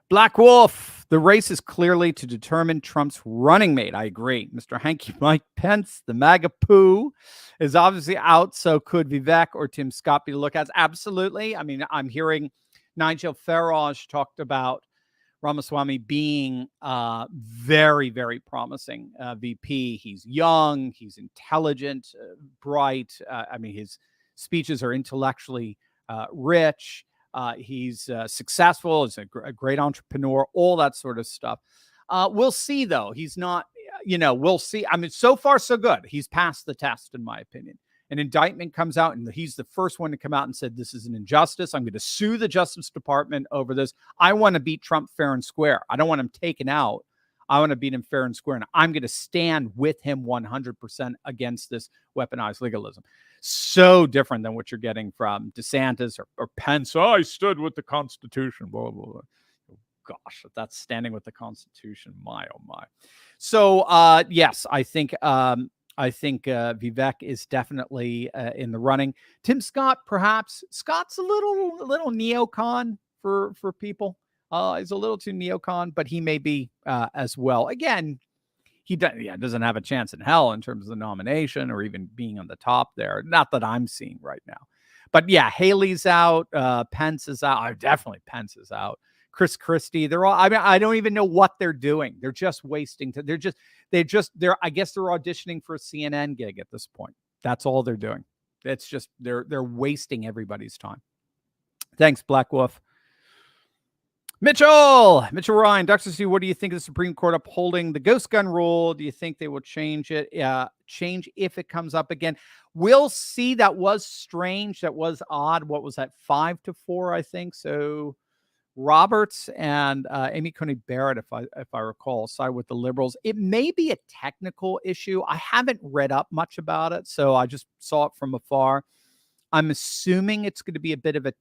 Black Wolf, the race is clearly to determine Trump's running mate. I agree. Mr. Hanky Mike Pence, the MAGA poo, is obviously out. So could Vivek or Tim Scott be the lookouts? Absolutely. I mean, I'm hearing Nigel Farage talked about Ramaswamy being very, very promising VP. He's young, he's intelligent, bright. I mean, his speeches are intellectually rich. He's successful. He's a great entrepreneur, all that sort of stuff. We'll see, though. He's not, we'll see. I mean, so far, so good. He's passed the test, in my opinion. An indictment comes out, and he's the first one to come out and said, this is an injustice. I'm going to sue the Justice Department over this. I want to beat Trump fair and square. I don't want him taken out. I want to beat him fair and square. And I'm going to stand with him 100% against this weaponized legalism. So different than what you're getting from DeSantis or Pence. Oh, I stood with the Constitution. Blah, blah, blah. Oh, gosh, if that's standing with the Constitution, my, oh, my. So, yes, I think Vivek is definitely in the running. Tim Scott, perhaps. Scott's a little neocon for people. He's a little too neocon, but he may be as well. Again, he doesn't have a chance in hell in terms of the nomination or even being on the top there. Not that I'm seeing right now. But yeah, Haley's out. Pence is out. Definitely Pence is out. Chris Christie. They're all, I mean, I don't even know what they're doing. They're just wasting. I guess they're auditioning for a CNN gig at this point. That's all they're doing. It's just, they're wasting everybody's time. Thanks, Black Wolf. Mitchell Ryan, Dr. C, what do you think of the Supreme Court upholding the ghost gun rule? Do you think they will change it? Change if it comes up again? We'll see. That was strange. That was odd. What was that? 5-4, I think. So Roberts and Amy Coney Barrett, if I recall, side with the liberals. It may be a technical issue. I haven't read up much about it, so I just saw it from afar. I'm assuming it's going to be a bit of a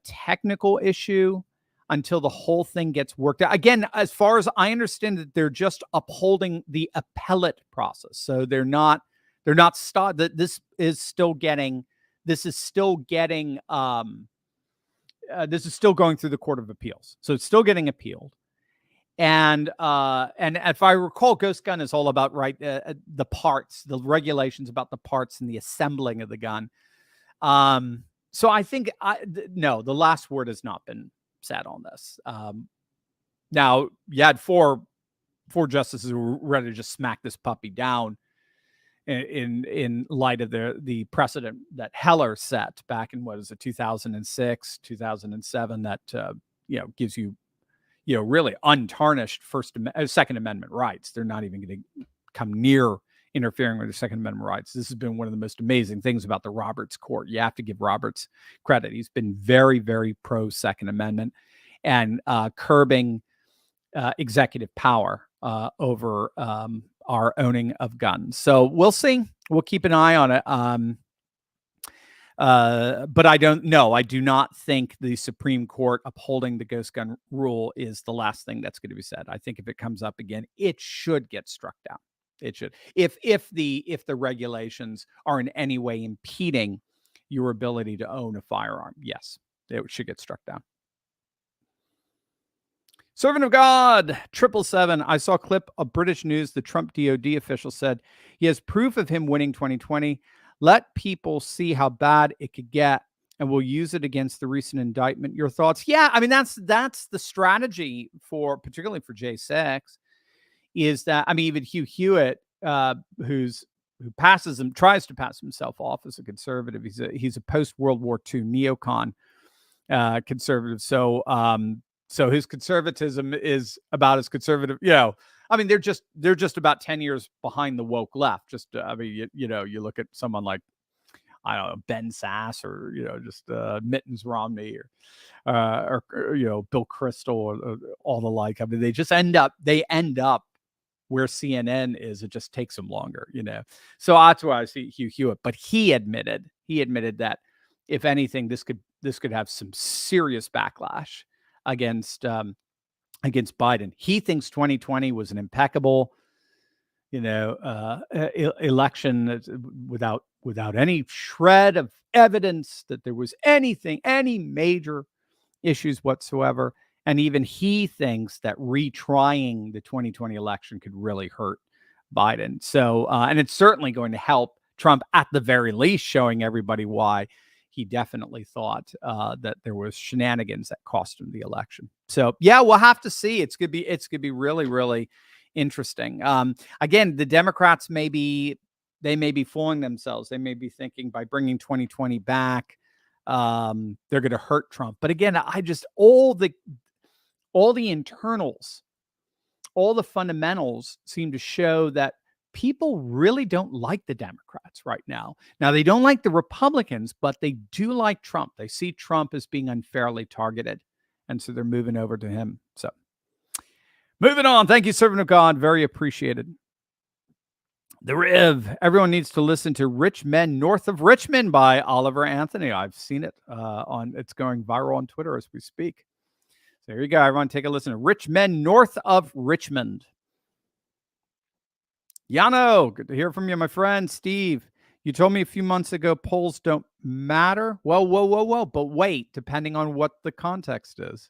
technical issue until the whole thing gets worked out. Again, as far as I understand it, they're just upholding the appellate process. So they're not this is still going through the Court of Appeals. So it's still getting appealed. And if I recall, Ghost Gun is all about the parts, the regulations about the parts and the assembling of the gun. So I think no, the last word has not been said on this. Now you had four justices who were ready to just smack this puppy down in light of the precedent that Heller set back in 2006, 2007, that gives you really untarnished Second Amendment rights. They're not even going to come near interfering with the Second Amendment rights. This has been one of the most amazing things about the Roberts court. You have to give Roberts credit. He's been very, very pro Second Amendment and curbing executive power over our owning of guns. So we'll see. We'll keep an eye on it. But I don't know. I do not think the Supreme Court upholding the ghost gun rule is the last thing that's going to be said. I think if it comes up again, it should get struck down. It should. If the regulations are in any way impeding your ability to own a firearm, yes, it should get struck down. Servant of God, 777. I saw a clip of British news. The Trump DOD official said he has proof of him winning 2020. Let people see how bad it could get, and we'll use it against the recent indictment. Your thoughts? Yeah, I mean, that's the strategy particularly for J6, is that, I mean, even Hugh Hewitt, who tries to pass himself off as a conservative. He's a post-World War II neocon conservative. So his conservatism is about as conservative, I mean, they're just about 10 years behind the woke left. Just, I mean, you look at someone like, I don't know, Ben Sass, or, just Mittens Romney, or Bill Kristol, or all the like. I mean, they just end up where CNN is. It just takes them longer, So that's why I see Hugh Hewitt. But he admitted that if anything, this could have some serious backlash against Biden. He thinks 2020 was an impeccable, election without any shred of evidence that there was any major issues whatsoever. And even he thinks that retrying the 2020 election could really hurt Biden. So, and it's certainly going to help Trump, at the very least, showing everybody why he definitely thought that there was shenanigans that cost him the election. So yeah, we'll have to see. It's gonna be really, really interesting. Again, the Democrats may be fooling themselves. They may be thinking by bringing 2020 back, they're going to hurt Trump. But again, all the internals, all the fundamentals seem to show that people really don't like the Democrats right now. Now, they don't like the Republicans, but they do like Trump. They see Trump as being unfairly targeted, and so they're moving over to him. So, moving on. Thank you, Servant of God. Very appreciated. The Riv. Everyone needs to listen to Rich Men North of Richmond by Oliver Anthony. I've seen it it's going viral on Twitter as we speak. So here you go. Everyone take a listen to Rich Men North of Richmond. Yano, good to hear from you, my friend. Steve, you told me a few months ago polls don't matter. Well, whoa. But wait, depending on what the context is.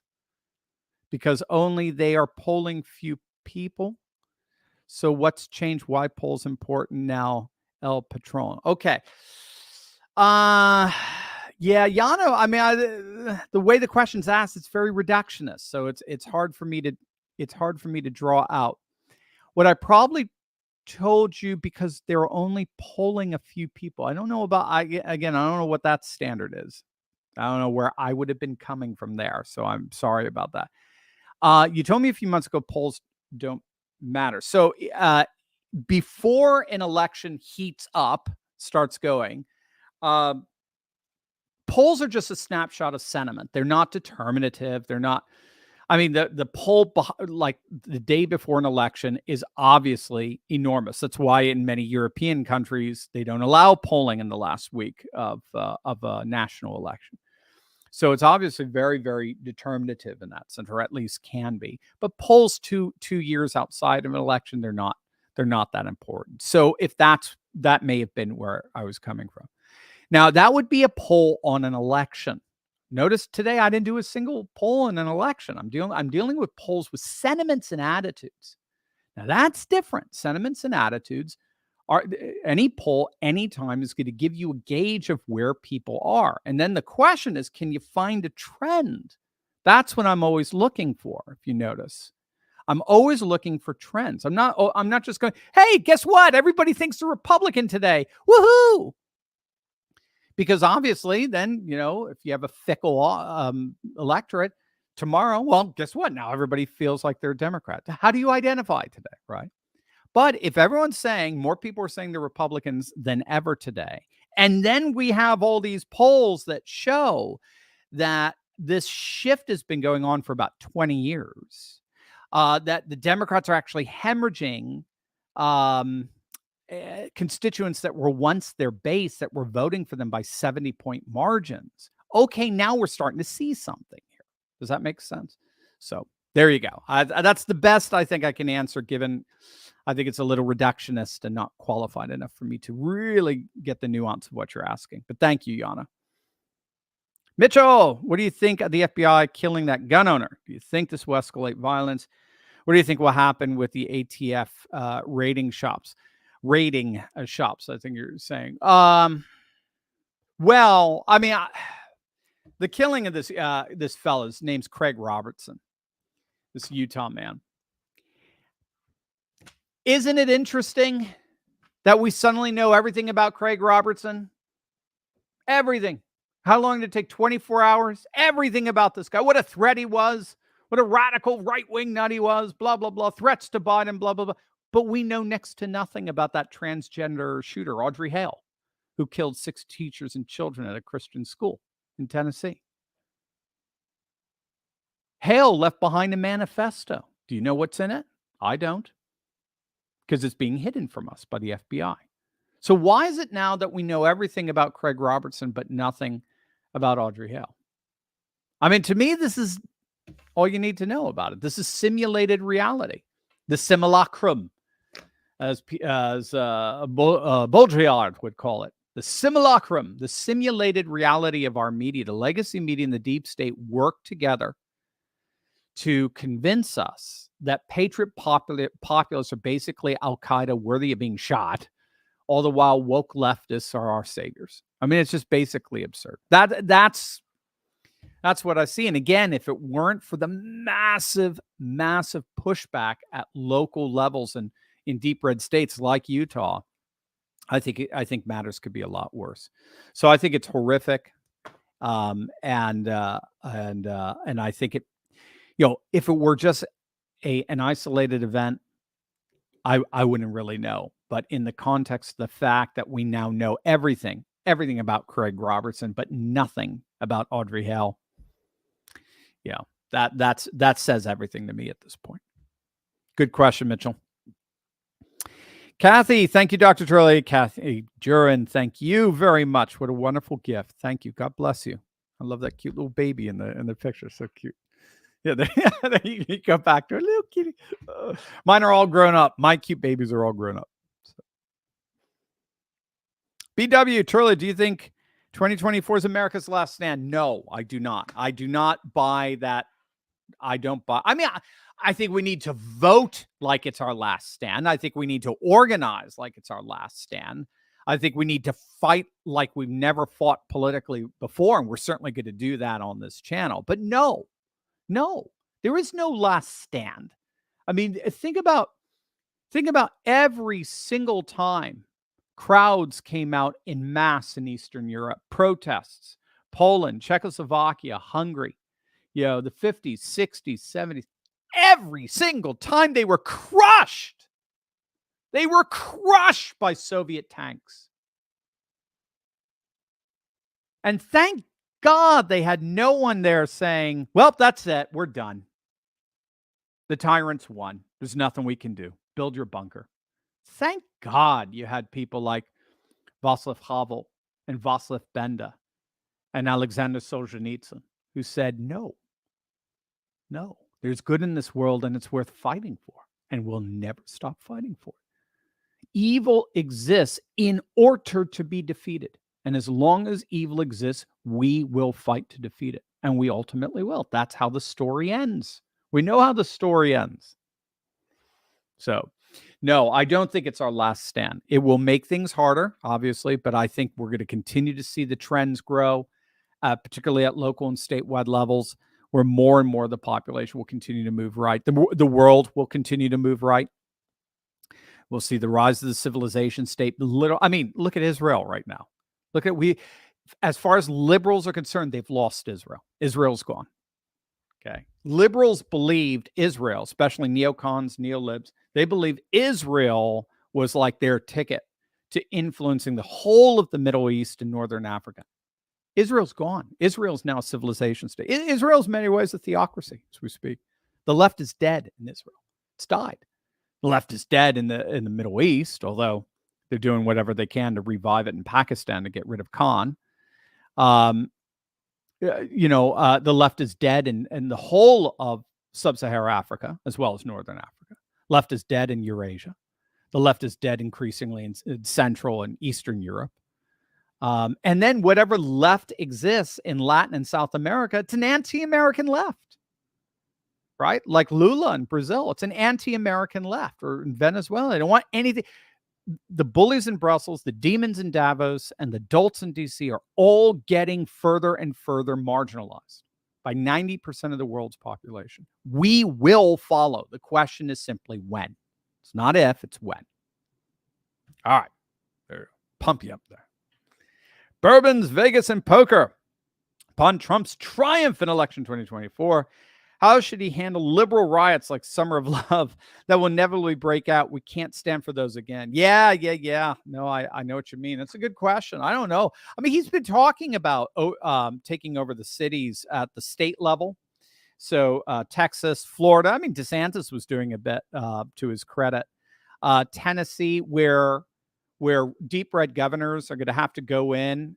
Because only they are polling few people. So what's changed? Why polls important now? El Patron. Okay. Yeah, Yano, I mean, the way the question's asked, it's very reductionist. So it's hard for me to draw out. What I probably told you, because they're only polling a few people. I don't know I don't know what that standard is. I don't know where I would have been coming from there. So I'm sorry about that. You told me a few months ago polls don't matter. So before an election heats up, starts going, polls are just a snapshot of sentiment. They're not determinative. They're not. I mean, the poll like the day before an election is obviously enormous. That's why in many European countries they don't allow polling in the last week of a national election. So it's obviously very, very determinative in that sense, or at least can be. But polls 2 years outside of an election, they're not that important. So if that may have been where I was coming from. Now that would be a poll on an election. Notice today I didn't do a single poll in an election. I'm dealing with polls with sentiments and attitudes. Now that's different. Sentiments and attitudes are any poll anytime is going to give you a gauge of where people are. And then the question is, can you find a trend? That's what I'm always looking for. If you notice, I'm always looking for trends. I'm not just going, hey, guess what? Everybody thinks they're Republican today. Woohoo! Because obviously then, if you have a fickle electorate tomorrow, well, guess what? Now everybody feels like they're a Democrat. How do you identify today, right? But if everyone's saying, more people are saying they're Republicans than ever today, and then we have all these polls that show that this shift has been going on for about 20 years, that the Democrats are actually hemorrhaging constituents that were once their base that were voting for them by 70-point margins. Okay, now we're starting to see something here. Does that make sense? So there you go. That's the best I think I can answer, given I think it's a little reductionist and not qualified enough for me to really get the nuance of what you're asking. But thank you, Yana. Mitchell, what do you think of the FBI killing that gun owner? Do you think this will escalate violence? What do you think will happen with the ATF raiding shops, I think you're saying. Well, I mean, the killing of this fellow's name's Craig Robertson, this Utah man. Isn't it interesting that we suddenly know everything about Craig Robertson? Everything. How long did it take? 24 hours? Everything about this guy. What a threat he was. What a radical right-wing nut he was. Blah, blah, blah. Threats to Biden, blah, blah, blah. But we know next to nothing about that transgender shooter, Audrey Hale, who killed 6 teachers and children at a Christian school in Tennessee. Hale left behind a manifesto. Do you know what's in it? I don't. Because it's being hidden from us by the FBI. So why is it now that we know everything about Craig Robertson but nothing about Audrey Hale? I mean, to me, this is all you need to know about it. This is simulated reality. The simulacrum, as Baudrillard would call it. The simulacrum, the simulated reality of our media, the legacy media and the deep state work together to convince us that patriot populists are basically Al-Qaeda worthy of being shot, all the while woke leftists are our saviors. I mean, it's just basically absurd. That's what I see. And again, if it weren't for the massive, massive pushback at local levels and in deep red states like Utah, I think matters could be a lot worse. So I think it's horrific, and I think it, if it were just an isolated event, I wouldn't really know. But in the context of the fact that we now know everything about Craig Robertson, but nothing about Audrey Hale, that says everything to me at this point. Good question, Mitchell. Kathy, thank you, Dr. Turley. Kathy Jurin, thank you very much. What a wonderful gift. Thank you. God bless you. I love that cute little baby in the picture. So cute. Yeah, there you go back to a little kitty. Mine are all grown up. My cute babies are all grown up. So. BW, Turley, do you think 2024 is America's last stand? No, I do not. I do not buy that. I don't buy. I mean, I think we need to vote like it's our last stand. I think we need to organize like it's our last stand. I think we need to fight like we've never fought politically before, and we're certainly going to do that on this channel. But no, there is no last stand. I mean, think about every single time crowds came out in mass in Eastern Europe, protests, Poland, Czechoslovakia, Hungary, the 50s, 60s, 70s. Every single time they were crushed. They were crushed by Soviet tanks. And thank God they had no one there saying, well, that's it. We're done. The tyrants won. There's nothing we can do. Build your bunker. Thank God you had people like Václav Havel and Václav Benda and Alexander Solzhenitsyn who said, no, there's good in this world and it's worth fighting for, and we'll never stop fighting for it. Evil exists in order to be defeated. And as long as evil exists, we will fight to defeat it. And we ultimately will. That's how the story ends. We know how the story ends. So, no, I don't think it's our last stand. It will make things harder, obviously, but I think we're going to continue to see the trends grow, particularly at local and statewide levels, where more and more of the population will continue to move right. The world will continue to move right. We'll see the rise of the civilization state. I mean, look at Israel right now. Look at as far as liberals are concerned, they've lost Israel. Israel's gone. Okay. Liberals believed Israel, especially neocons, neo-libs, they believed Israel was like their ticket to influencing the whole of the Middle East and Northern Africa. Israel's gone. Israel's now a civilization state. Israel's in many ways a theocracy, as we speak. The left is dead in Israel. It's died. The left is dead in the Middle East, although they're doing whatever they can to revive it in Pakistan to get rid of Khan. The left is dead in the whole of sub-Saharan Africa, as well as Northern Africa. Left is dead in Eurasia. The left is dead increasingly in Central and Eastern Europe. And then whatever left exists in Latin and South America, it's an anti-American left, right? Like Lula in Brazil, it's an anti-American left, or in Venezuela. They don't want anything. The bullies in Brussels, the demons in Davos, and the dolts in DC are all getting further and further marginalized by 90% of the world's population. We will follow. The question is simply when. It's not if, it's when. All right. There, pump you up there. Bourbons, Vegas, and poker. Upon Trump's triumph in election 2024, how should he handle liberal riots like Summer of Love that will inevitably break out? We can't stand for those again. Yeah. No, I know what you mean. It's a good question. I don't know. I mean, he's been talking about taking over the cities at the state level. So Texas, Florida. I mean, DeSantis was doing a bit to his credit. Tennessee, where deep red governors are going to have to go in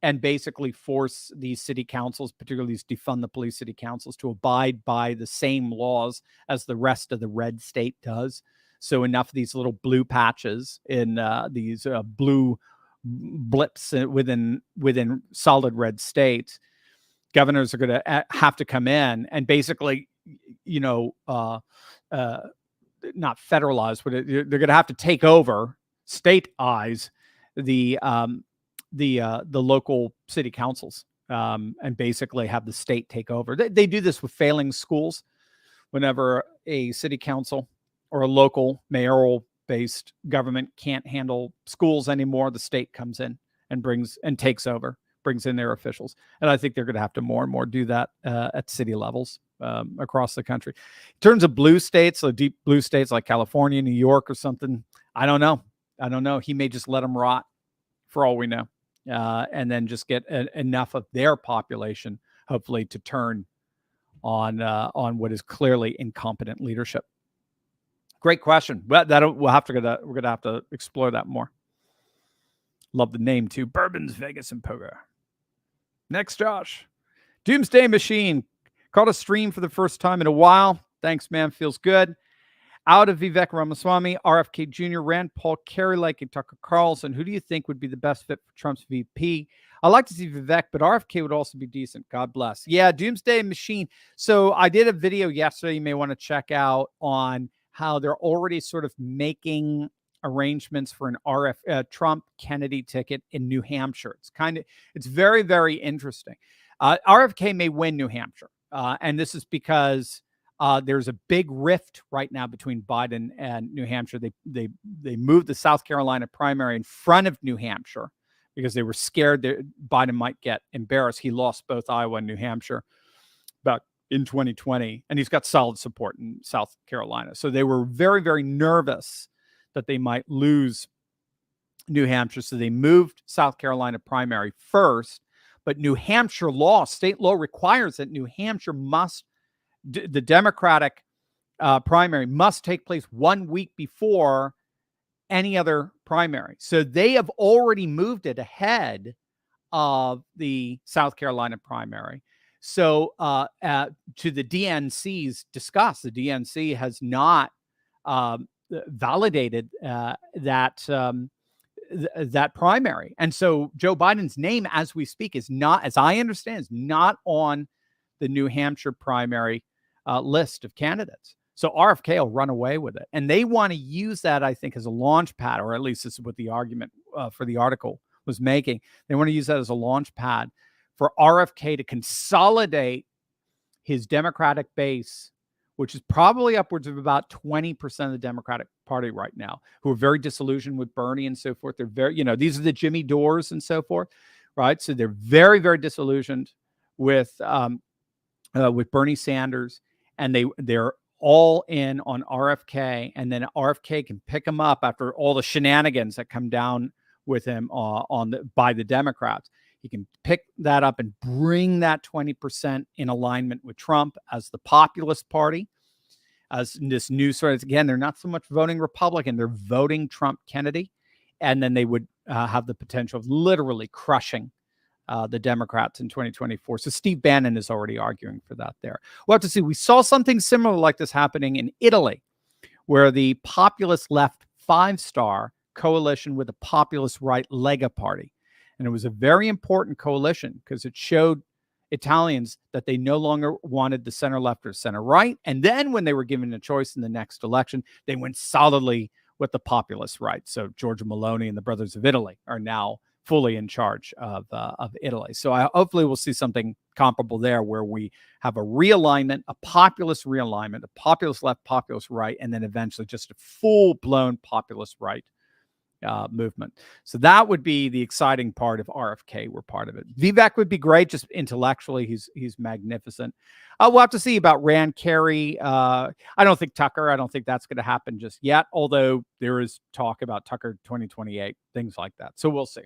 and basically force these city councils, particularly these defund the police city councils, to abide by the same laws as the rest of the red state does. So enough of these little blue patches in these blue blips within solid red states, governors are going to have to come in and basically, not federalize, but they're going to have to take over, state-ize the local city councils and basically have the state take over. They do this with failing schools. Whenever a city council or a local mayoral-based government can't handle schools anymore, the state comes in and takes over, brings in their officials. And I think they're going to have to more and more do that at city levels across the country. In terms of blue states, so deep blue states like California, New York or something, I don't know. He may just let them rot for all we know. And then just get enough of their population, hopefully, to turn on what is clearly incompetent leadership. Great question. But we're gonna have to explore that more. Love the name too. Bourbons, Vegas, and poker. Next, Josh. Doomsday Machine caught a stream for the first time in a while. Thanks, man. Feels good. Out of Vivek Ramaswamy, RFK Jr., Rand Paul, Kerry Lake, and Tucker Carlson. Who do you think would be the best fit for Trump's VP? I like to see Vivek, but RFK would also be decent. God bless. Yeah, Doomsday Machine. So I did a video yesterday you may want to check out on how they're already sort of making arrangements for an Trump-Kennedy ticket in New Hampshire. It's very, very interesting. RFK may win New Hampshire, and this is because there's a big rift right now between Biden and New Hampshire. They moved the South Carolina primary in front of New Hampshire because they were scared that Biden might get embarrassed. He lost both Iowa and New Hampshire back in 2020, and he's got solid support in South Carolina. So they were very, very nervous that they might lose New Hampshire. So they moved South Carolina primary first. But New Hampshire law, state law requires that New Hampshire must, the Democratic primary must take place 1 week before any other primary. So they have already moved it ahead of the South Carolina primary. So to the DNC's disgust, the DNC has not validated that primary. And so Joe Biden's name, as we speak, is not, as I understand, is not on the New Hampshire primary list of candidates. So RFK will run away with it. And they want to use that, I think, as a launch pad, or at least this is what the argument for the article was making. They want to use that as a launch pad for RFK to consolidate his Democratic base, which is probably upwards of about 20% of the Democratic Party right now, who are very disillusioned with Bernie and so forth. They're very, these are the Jimmy Dores and so forth, right? So they're very, very disillusioned with Bernie Sanders, and they're all in on RFK, and then RFK can pick him up after all the shenanigans that come down with him by the Democrats. He can pick that up and bring that 20% in alignment with Trump as the populist party, as this new sort of, again, they're not so much voting Republican, they're voting Trump Kennedy. And then they would have the potential of literally crushing the Democrats in 2024. So Steve Bannon is already arguing for that there. We'll have to see. We saw something similar like this happening in Italy, where the populist left five-star coalition with a populist right Lega party. And it was a very important coalition because it showed Italians that they no longer wanted the center left or center right. And then when they were given a choice in the next election, they went solidly with the populist right. So Giorgia Meloni and the Brothers of Italy are now fully in charge of Italy. So hopefully we'll see something comparable there, where we have a realignment, a populist realignment, a populist left, populist right, and then eventually just a full-blown populist right movement. So that would be the exciting part if RFK were part of it. Vivek would be great, just intellectually, he's magnificent. We'll have to see about Rand Carey. I don't think Tucker, I don't think that's going to happen just yet, although there is talk about Tucker 2028, things like that. So we'll see.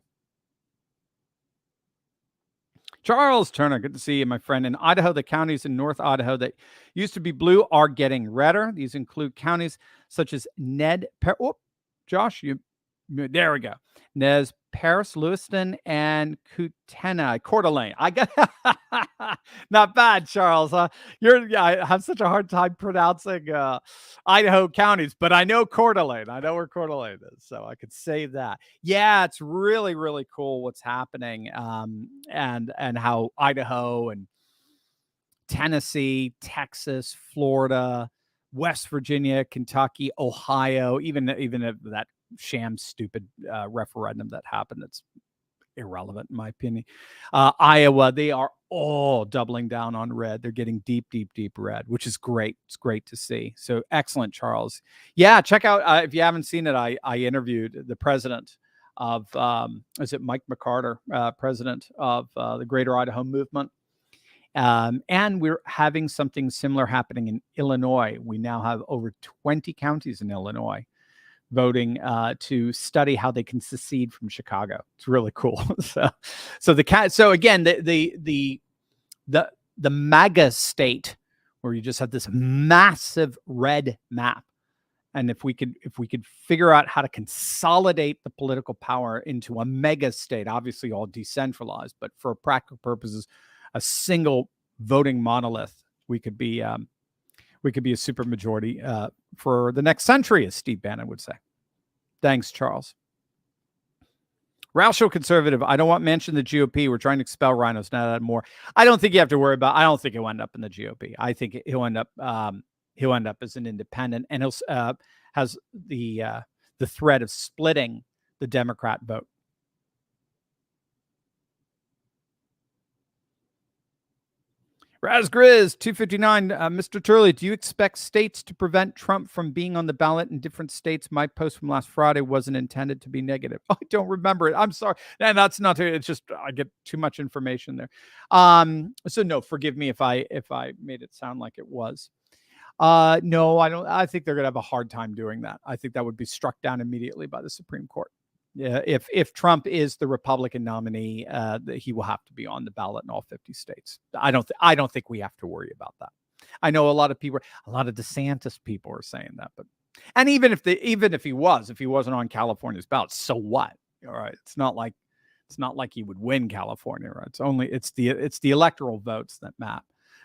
Charles Turner, good to see you, my friend. In Idaho, the counties in North Idaho that used to be blue are getting redder. These include counties such as Josh, there we go. Nez Perce, Lewiston, and Coeur d'Alene. I got not bad, Charles. I have such a hard time pronouncing Idaho counties, but I know Coeur d'Alene. I know where Coeur d'Alene is, so I could say that. Yeah, it's really, really cool what's happening, and how Idaho and Tennessee, Texas, Florida, West Virginia, Kentucky, Ohio, even that sham stupid referendum that happened that's irrelevant in my opinion. Iowa, they are all doubling down on red. They're getting deep red, which is great. It's great to see. So excellent, Charles. Yeah, check out if you haven't seen it, I interviewed the president of is it Mike McCarter, president of the Greater Idaho Movement. And we're having something similar happening in Illinois. We now have over 20 counties in Illinois voting to study how they can secede from Chicago. It's really cool. So again, the MAGA state, where you just have this massive red map, and if we could figure out how to consolidate the political power into a mega state, obviously all decentralized, but for practical purposes, a single voting monolith, we could be a super majority for the next century, as Steve Bannon would say. Thanks, Charles. Roush Show Conservative. I don't want Manchin the GOP. We're trying to expel rhinos, not add more. I don't think you have to worry about. I don't think he'll end up in the GOP. I think he'll end up as an independent, and he'll has the threat of splitting the Democrat vote. Raz Grizz 259, Mr. Turley, do you expect states to prevent Trump from being on the ballot in different states? My post from last Friday wasn't intended to be negative. I don't remember it. I'm sorry. And that's not. It's just I get too much information there. So no, forgive me if I made it sound like it was. No, I don't. I think they're gonna have a hard time doing that. I think that would be struck down immediately by the Supreme Court. If Trump is the Republican nominee, he will have to be on the ballot in all 50 states. I don't think we have to worry about that. I know a lot of DeSantis people are saying that, but and even if he wasn't on California's ballot, so what? All right, it's not like he would win California. Right? It's the electoral votes that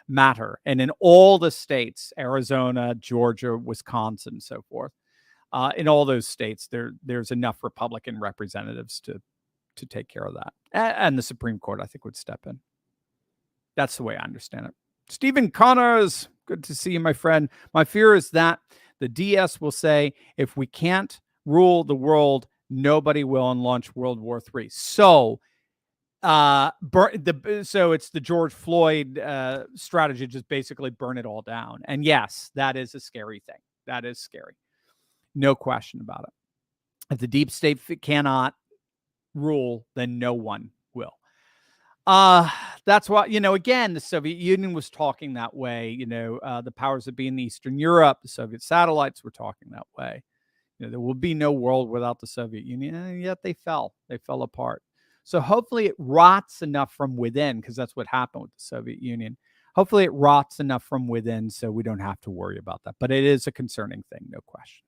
matter, and in all the states, Arizona, Georgia, Wisconsin, and so forth. In all those states, there's enough Republican representatives to take care of that. And the Supreme Court, I think, would step in. That's the way I understand it. Stephen Connors, good to see you, my friend. My fear is that the DS will say, if we can't rule the world, nobody will, and launch World War III. So it's the George Floyd strategy, just basically burn it all down. And yes, that is a scary thing. That is scary. No question about it. If the deep state cannot rule, then no one will. That's why, again, the Soviet Union was talking that way. The powers that be in Eastern Europe, the Soviet satellites were talking that way. There will be no world without the Soviet Union, and yet they fell apart. So hopefully it rots enough from within, because that's what happened with the Soviet Union. Hopefully it rots enough from within so we don't have to worry about that. But it is a concerning thing, no question.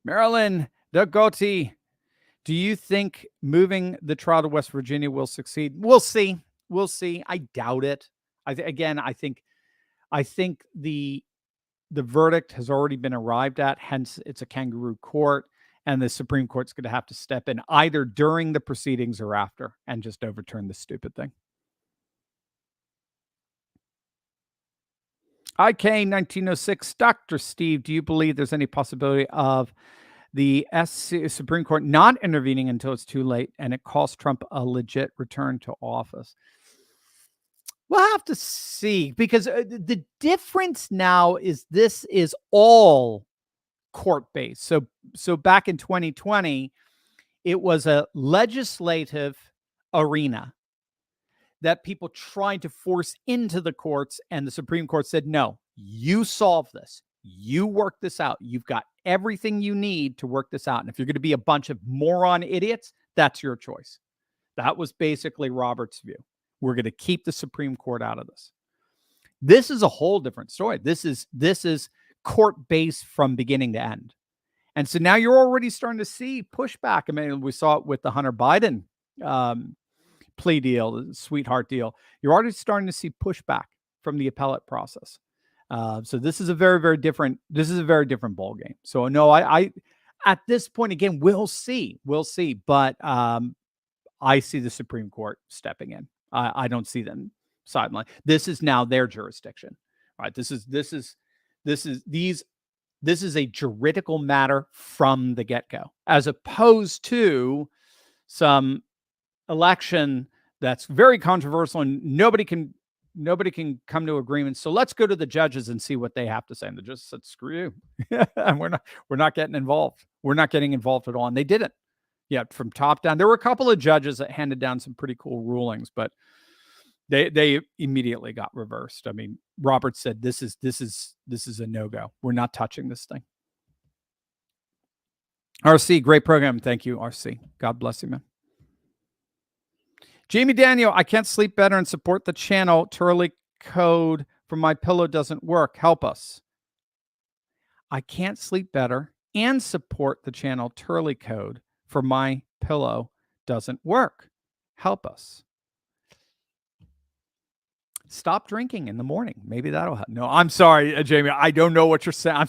Marilyn Dagotti, do you think moving the trial to West Virginia will succeed? We'll see. I doubt it. I think the verdict has already been arrived at. Hence, it's a kangaroo court, and the Supreme Court's going to have to step in either during the proceedings or after and just overturn this stupid thing. IK 1906, Dr. Steve, do you believe there's any possibility of the Supreme Court not intervening until it's too late and it costs Trump a legit return to office? We'll have to see, because the difference now is this is all court-based. So back in 2020, it was a legislative arena that people tried to force into the courts, and the Supreme Court said, no, you solve this. You work this out. You've got everything you need to work this out. And if you're going to be a bunch of moron idiots, that's your choice. That was basically Robert's view. We're going to keep the Supreme Court out of this. This is a whole different story. This is court-based from beginning to end. And so now you're already starting to see pushback. I mean, we saw it with the Hunter Biden plea deal, the sweetheart deal. You're already starting to see pushback from the appellate process. So this is a very, very different ball game. So no, I at this point, again, we'll see, but I see the Supreme Court stepping in. I don't see them sideline. This is now their jurisdiction, right? This is a juridical matter from the get-go, as opposed to some election that's very controversial and nobody can come to agreement. So let's go to the judges and see what they have to say. And the judges said, screw you. And we're not getting involved. We're not getting involved at all. And they didn't. Yeah, from top down. There were a couple of judges that handed down some pretty cool rulings, but they immediately got reversed. I mean, Roberts said this is a no-go. We're not touching this thing. RC, great program. Thank you, RC. God bless you, man. Jamie Daniel, I can't sleep better and support the channel. Turley code from my pillow doesn't work. Help us. I can't sleep better and support the channel. Turley code for my pillow doesn't work. Help us. Stop drinking in the morning. Maybe that'll help. No, I'm sorry, Jamie. I don't know what you're saying.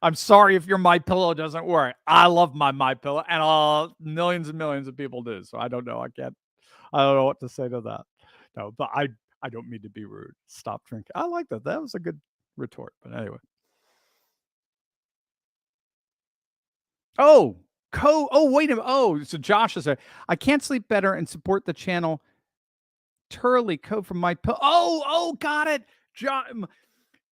I'm sorry if your My Pillow doesn't work. I love my pillow, and millions and millions of people do. So I don't know. I don't know what to say to that. No, but I don't mean to be rude. Stop drinking. I like that. That was a good retort. But anyway. Oh, wait a minute. So Josh is I can't sleep better and support the channel. Turley code from my pillow. Oh, got it.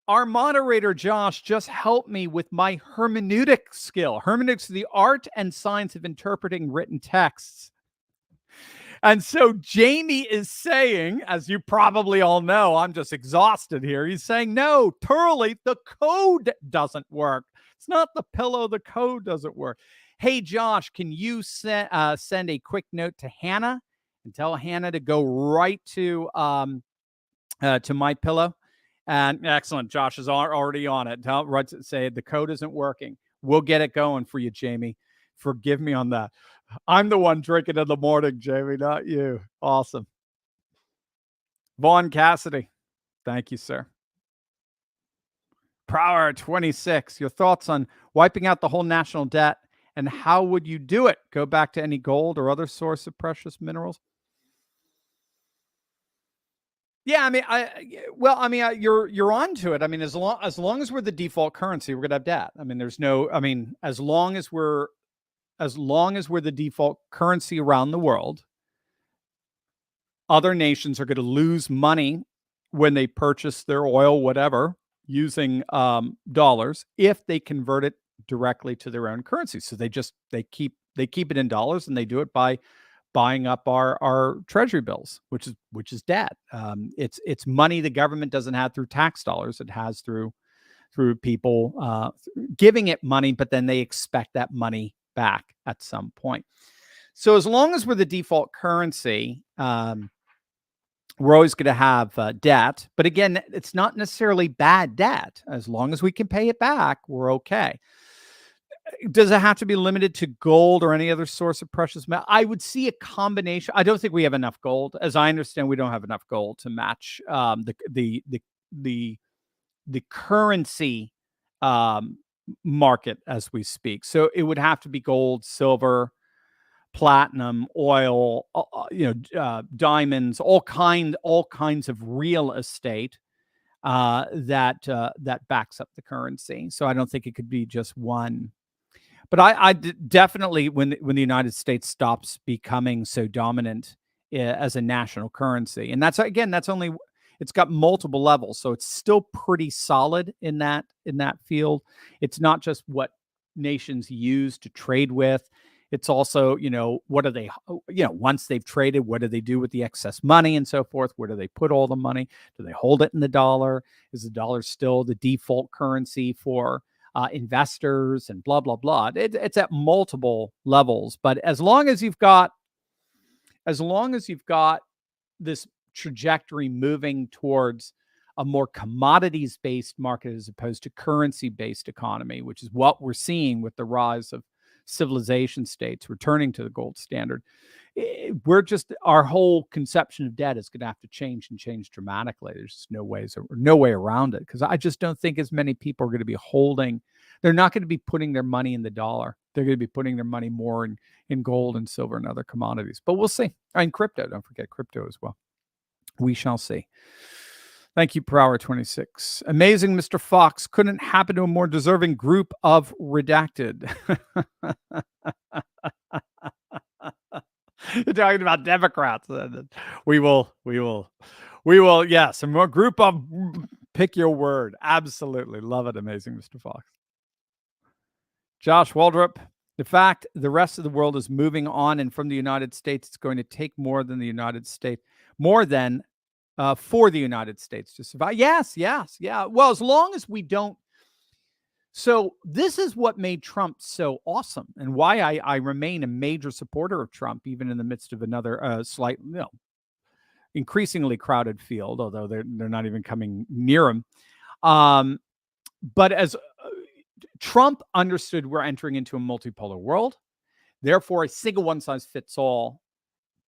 Our moderator, Josh, just helped me with my hermeneutic skill. Hermeneutics is the art and science of interpreting written texts. And so Jamie is saying, as you probably all know, I'm just exhausted here. He's saying, no, Turley, the code doesn't work. It's not the pillow. The code doesn't work. Hey, Josh, can you send a quick note to Hannah and tell Hannah to go right to My Pillow? And excellent, Josh is already on it. Say the code isn't working. We'll get it going for you, Jamie. Forgive me on that. I'm the one drinking in the morning, Jamie, not you. Awesome. Vaughn Cassidy, thank you, sir. Prower 26, your thoughts on wiping out the whole national debt and how would you do it? Go back to any gold or other source of precious minerals? Yeah, I mean, you're onto it. I mean, as long as we're the default currency, we're gonna have debt. I mean, as long as we're the default currency around the world, other nations are going to lose money when they purchase their oil, whatever, using dollars if they convert it directly to their own currency. So they keep it in dollars, and they do it by buying up our treasury bills, which is debt. It's money the government doesn't have through tax dollars; it has through people giving it money, but then they expect that money back at some point. So as long as we're the default currency, we're always going to have debt. But again, it's not necessarily bad debt. As long as we can pay it back, we're okay. Does it have to be limited to gold or any other source of precious metal? I would see a combination. I don't think we have enough gold. As I understand, we don't have enough gold to match the currency market as we speak. So it would have to be gold, silver, platinum, oil, diamonds, all kinds of real estate that backs up the currency. So I don't think it could be just one. But I definitely, when the United States stops becoming so dominant as a national currency, and that's only, it's got multiple levels, so it's still pretty solid in that field. It's not just what nations use to trade with. It's also, what are they, once they've traded, what do they do with the excess money and so forth? Where do they put all the money? Do they hold it in the dollar? Is the dollar still the default currency for investors and blah, blah, blah? It's at multiple levels. But as long as you've got this trajectory moving towards a more commodities-based market as opposed to currency-based economy, which is what we're seeing with the rise of civilization states returning to the gold standard, our whole conception of debt is going to have to change dramatically. There's just no way around it, because I just don't think as many people are going to be they're not going to be putting their money in the dollar. They're going to be putting their money more in gold and silver and other commodities. But we'll see. And crypto, don't forget crypto as well. We shall see. Thank you, Per Hour 26. Amazing, Mr. Fox. Couldn't happen to a more deserving group of redacted. You're talking about Democrats. We will. Yes, a more group of, pick your word. Absolutely. Love it. Amazing, Mr. Fox. Josh Waldrop. The fact the rest of the world is moving on and from the United States, it's going to take more than for the United States to survive. Yes. Yeah. Well, as long as we don't. So this is what made Trump so awesome, and why I remain a major supporter of Trump, even in the midst of another increasingly crowded field, although they're not even coming near him. But as Trump understood, we're entering into a multipolar world. Therefore, a single one-size-fits-all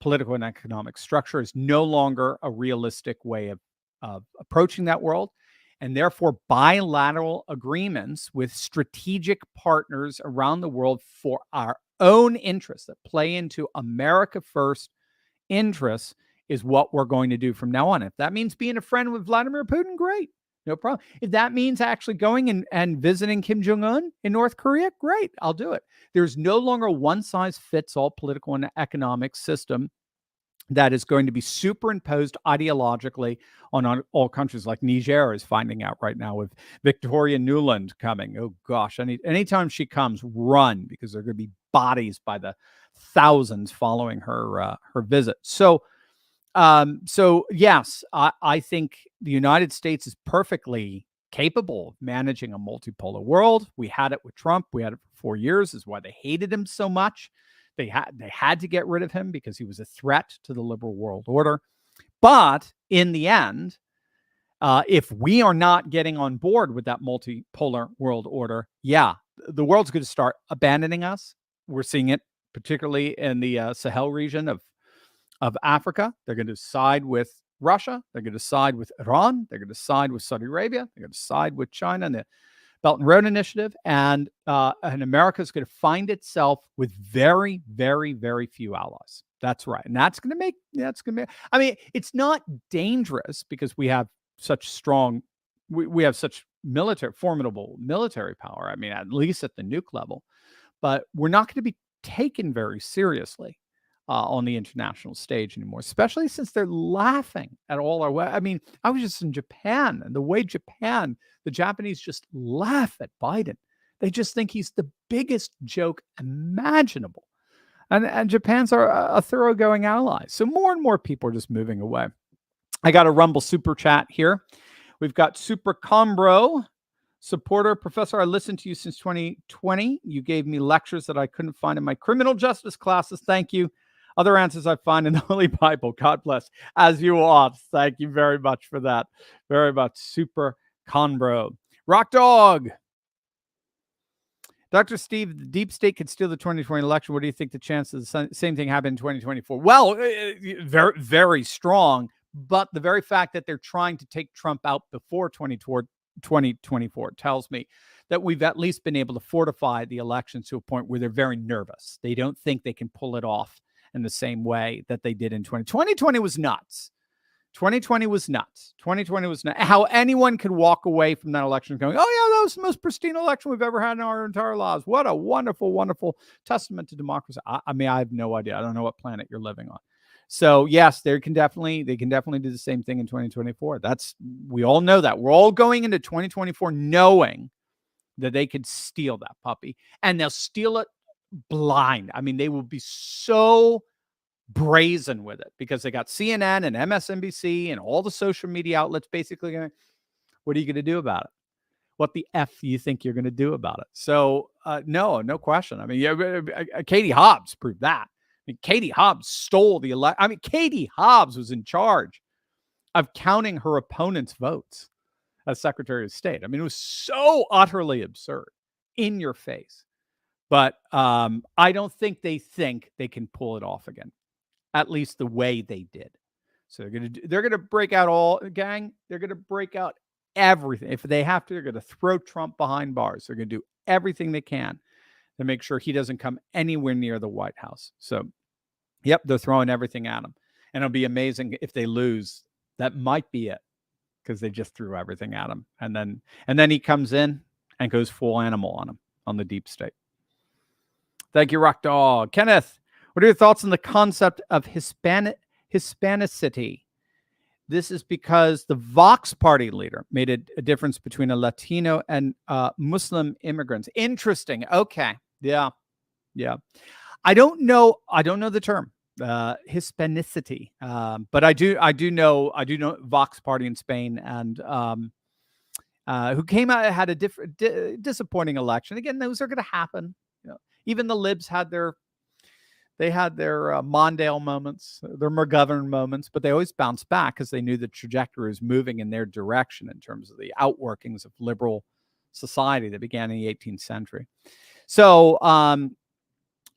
political and economic structure is no longer a realistic way of approaching that world. And therefore, bilateral agreements with strategic partners around the world for our own interests that play into America first interests is what we're going to do from now on. If that means being a friend with Vladimir Putin, great. No problem. If that means actually going and visiting Kim Jong-un in North Korea, great. I'll do it. There's no longer a one-size-fits-all political and economic system that is going to be superimposed ideologically on all countries, like Niger is finding out right now with Victoria Nuland coming. Oh gosh, anytime she comes, run, because there are going to be bodies by the thousands following her visit. So yes, I think the United States is perfectly capable of managing a multipolar world. We had it with Trump. We had it for 4 years. Is why they hated him so much. They had to get rid of him because he was a threat to the liberal world order. But in the end, if we are not getting on board with that multipolar world order, yeah, the world's going to start abandoning us. We're seeing it particularly in the Sahel region of Africa. They're going to side with Russia. They're going to side with Iran. They're going to side with Saudi Arabia. They're going to side with China and the Belt and Road Initiative. And America is going to find itself with very, very, very few allies. That's right. And that's going to make, I mean, it's not dangerous because we have such strong, we have such formidable military power. I mean, at least at the nuke level. But we're not going to be taken very seriously on the international stage anymore, especially since they're laughing at all our. I mean, I was just in Japan, and the way the Japanese just laugh at Biden. They just think he's the biggest joke imaginable. And Japan's a thoroughgoing ally. So more and more people are just moving away. I got a Rumble super chat here. We've got Super Combro supporter. Professor, I listened to you since 2020. You gave me lectures that I couldn't find in my criminal justice classes. Thank you. Other answers I find in the Holy Bible. God bless. As you ought. Thank you very much for that. Very much. Super Conbro. Rock Dog. Dr. Steve, the deep state could steal the 2020 election. What do you think the chances the same thing happened in 2024? Well, very, very strong. But the very fact that they're trying to take Trump out before 2024 tells me that we've at least been able to fortify the elections to a point where they're very nervous. They don't think they can pull it off in the same way that they did in 2020. 2020 was nuts. 2020 was nuts. 2020 was nuts. How anyone could walk away from that election going, oh, yeah, that was the most pristine election we've ever had in our entire lives. What a wonderful, wonderful testament to democracy. I mean, I have no idea. I don't know what planet you're living on. So, yes, they can definitely do the same thing in 2024. We all know that. We're all going into 2024 knowing that they could steal that puppy, and they'll steal it blind. I mean, they will be so brazen with it because they got CNN and MSNBC and all the social media outlets basically going, what are you going to do about it? What the F do you think you're going to do about it? So, no question. I mean, Katie Hobbs proved that. I mean, Katie Hobbs stole the election. I mean, Katie Hobbs was in charge of counting her opponent's votes as Secretary of State. I mean, it was so utterly absurd, in your face. But I don't think they can pull it off again, at least the way they did. So they're gonna break out they're gonna break out everything. If they have to, they're gonna throw Trump behind bars. They're gonna do everything they can to make sure he doesn't come anywhere near the White House. So, yep, they're throwing everything at him. And it'll be amazing if they lose. That might be it, because they just threw everything at him. And then he comes in and goes full animal on him, on the deep state. Thank you, Rock Dog. Kenneth, what are your thoughts on the concept of Hispanicity? This is because the Vox Party leader made a difference between a Latino and Muslim immigrants. Interesting. Okay. Yeah. I don't know the term Hispanicity, but I do know Vox Party in Spain, and who came out had a disappointing election. Again, those are going to happen. You know, even the Libs had their Mondale moments, their McGovern moments, but they always bounced back because they knew the trajectory was moving in their direction in terms of the outworkings of liberal society that began in the 18th century. So,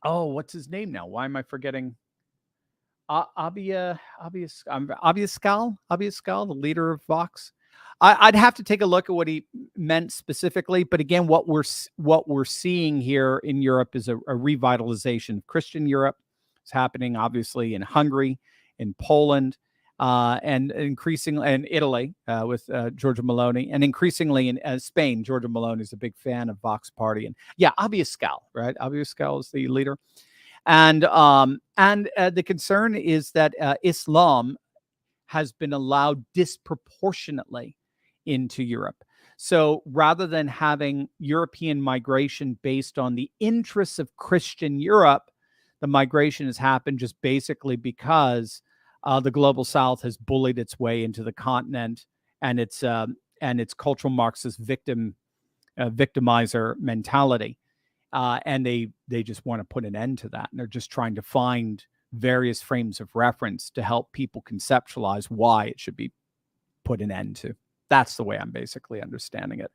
what's his name now? Why am I forgetting? Abiascal, the leader of Vox. I'd have to take a look at what he meant specifically, but again, what we're seeing here in Europe is a revitalization of Christian Europe. It's happening obviously in Hungary, in Poland, and increasingly in Italy with Giorgia Meloni, and increasingly in Spain. Giorgia Meloni is a big fan of Vox Party, and yeah, Abiascal, right? Abiascal is the leader, and the concern is that Islam has been allowed disproportionately into Europe. So rather than having European migration based on the interests of Christian Europe, the migration has happened just basically because the global South has bullied its way into the continent, and it's its cultural Marxist victimizer mentality. And they just want to put an end to that. And they're just trying to find various frames of reference to help people conceptualize why it should be put an end to. That's the way I'm basically understanding it.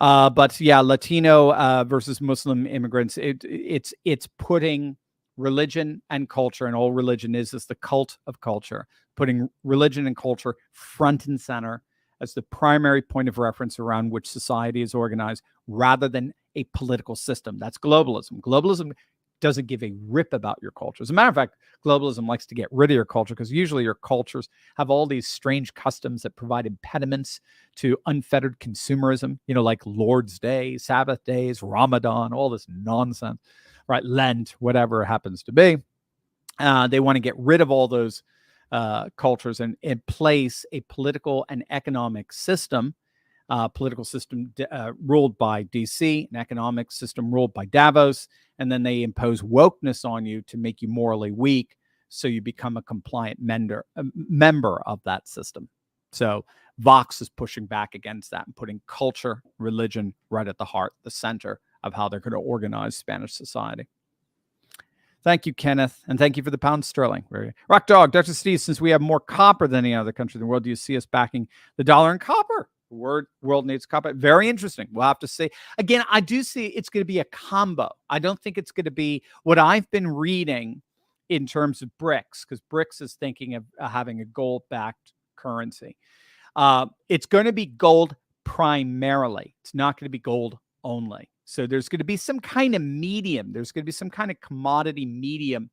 But yeah, Latino versus Muslim immigrants, it's putting religion and culture, and all religion is the cult of culture, putting religion and culture front and center as the primary point of reference around which society is organized, rather than a political system. That's globalism. Globalism doesn't give a rip about your culture. As a matter of fact, globalism likes to get rid of your culture, because usually your cultures have all these strange customs that provide impediments to unfettered consumerism, like Lord's Day, Sabbath days, Ramadan, all this nonsense, right? Lent, whatever it happens to be. They want to get rid of all those cultures and place a political and economic system, ruled by DC, an economic system ruled by Davos, and then they impose wokeness on you to make you morally weak, so you become a compliant member of that system. So Vox is pushing back against that and putting culture, religion right at the heart, the center of how they're going to organize Spanish society. Thank you, Kenneth. And thank you for the pound sterling. Rock Dog, Dr. Steve, since we have more copper than any other country in the world, do you see us backing the dollar in copper? The world needs copper. Very interesting. We'll have to see. Again, I do see it's going to be a combo. I don't think it's going to be what I've been reading in terms of BRICS, because BRICS is thinking of having a gold-backed currency. It's going to be gold primarily. It's not going to be gold only. So there's going to be some kind of medium. There's going to be some kind of commodity medium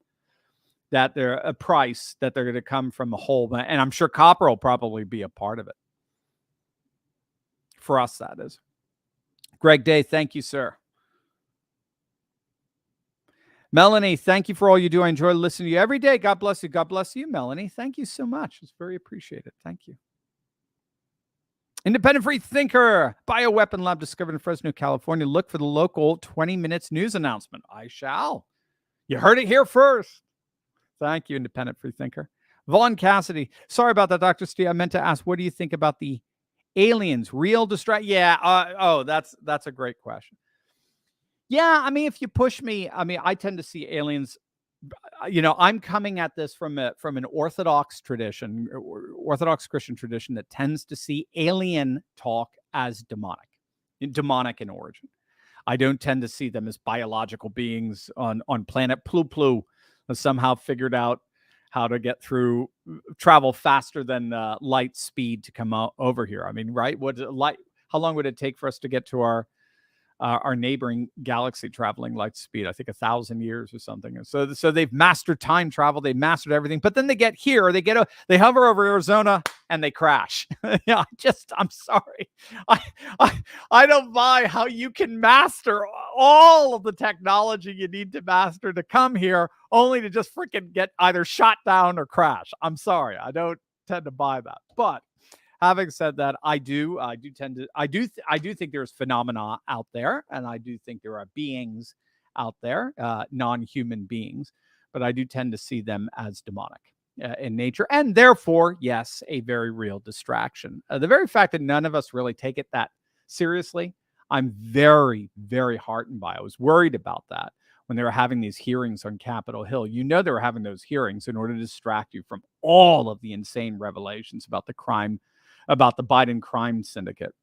that they're a price that they're going to come from a whole. And I'm sure copper will probably be a part of it. For us, that is. Greg Day, thank you, sir. Melanie, thank you for all you do. I enjoy listening to you every day. God bless you. God bless you, Melanie. Thank you so much. It's very appreciated. Thank you. Independent free thinker, bioweapon lab discovered in Fresno, California. Look for the local 20 minutes news announcement. I shall. You heard it here first. Thank you, independent free thinker. Vaughn Cassidy. Sorry about that, Dr. Steve. I meant to ask, what do you think about the aliens? Real distract? Yeah. That's a great question. Yeah. I mean, if you push me, I tend to see aliens. I'm coming at this from an Orthodox tradition, Orthodox Christian tradition that tends to see alien talk as demonic in origin. I don't tend to see them as biological beings on planet Plu that somehow figured out how to travel faster than light speed to come out over here. I mean, right? How long would it take for us to get to our neighboring galaxy traveling light speed? I think 1,000 years or something. So they've mastered time travel. They've mastered everything. But then they get here. They hover over Arizona and they crash. Yeah, I'm sorry. I don't buy how you can master all of the technology you need to master to come here, only to just freaking get either shot down or crash. I'm sorry. I don't tend to buy that. But having said that, I do think there's phenomena out there, and I do think there are beings out there, non-human beings, but I do tend to see them as demonic in nature, and therefore, yes, a very real distraction. The very fact that none of us really take it that seriously, I'm very, very heartened by. I was worried about that when they were having these hearings on Capitol Hill. They were having those hearings in order to distract you from all of the insane revelations about the crime, about the Biden crime syndicate.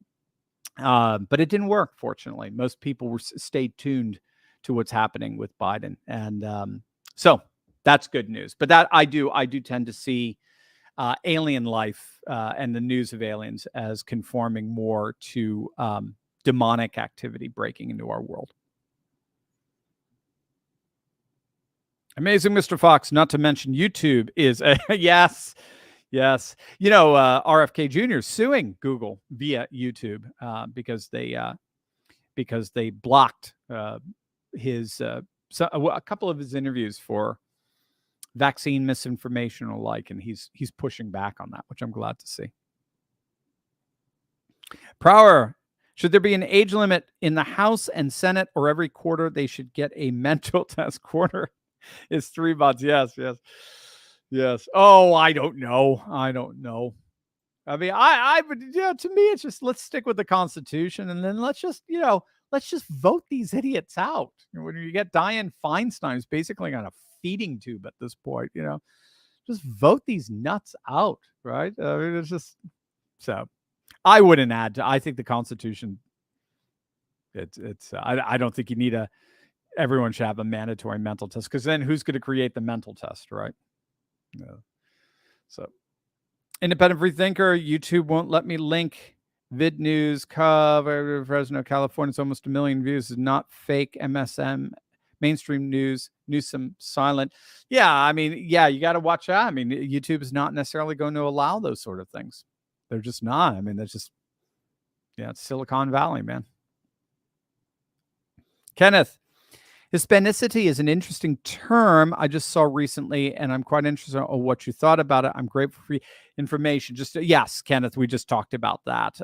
But it didn't work, fortunately. Most people stayed tuned to what's happening with Biden. And so that's good news. But that I do tend to see alien life and the news of aliens as conforming more to demonic activity breaking into our world. Amazing, Mr. Fox. Not to mention YouTube is yes. Yes. RFK Jr. is suing Google via YouTube because they blocked a couple of his interviews for vaccine misinformation or like, and he's pushing back on that, which I'm glad to see. Prower, should there be an age limit in the House and Senate, or every quarter they should get a mental test? Quarter is 3 months. Yes. Oh, I don't know. I mean, I would, to me, it's just, let's stick with the Constitution, and then let's just vote these idiots out. When you get Dianne Feinstein, who's basically on a feeding tube at this point, just vote these nuts out, right? I mean, it's just, so I wouldn't add to, I think the Constitution, I don't think you need everyone should have a mandatory mental test, because then who's going to create the mental test, right? So independent free thinker, YouTube won't let me link vid news cover Fresno, California. It's almost 1 million views. Is not fake MSM mainstream news. Newsom silent. Yeah, I mean, you got to watch out. I mean, YouTube is not necessarily going to allow those sort of things. They're just not. I mean, that's just, it's Silicon Valley, man. Kenneth, Hispanicity is an interesting term I just saw recently, and I'm quite interested in what you thought about it. I'm grateful for information. Just yes, Kenneth, we just talked about that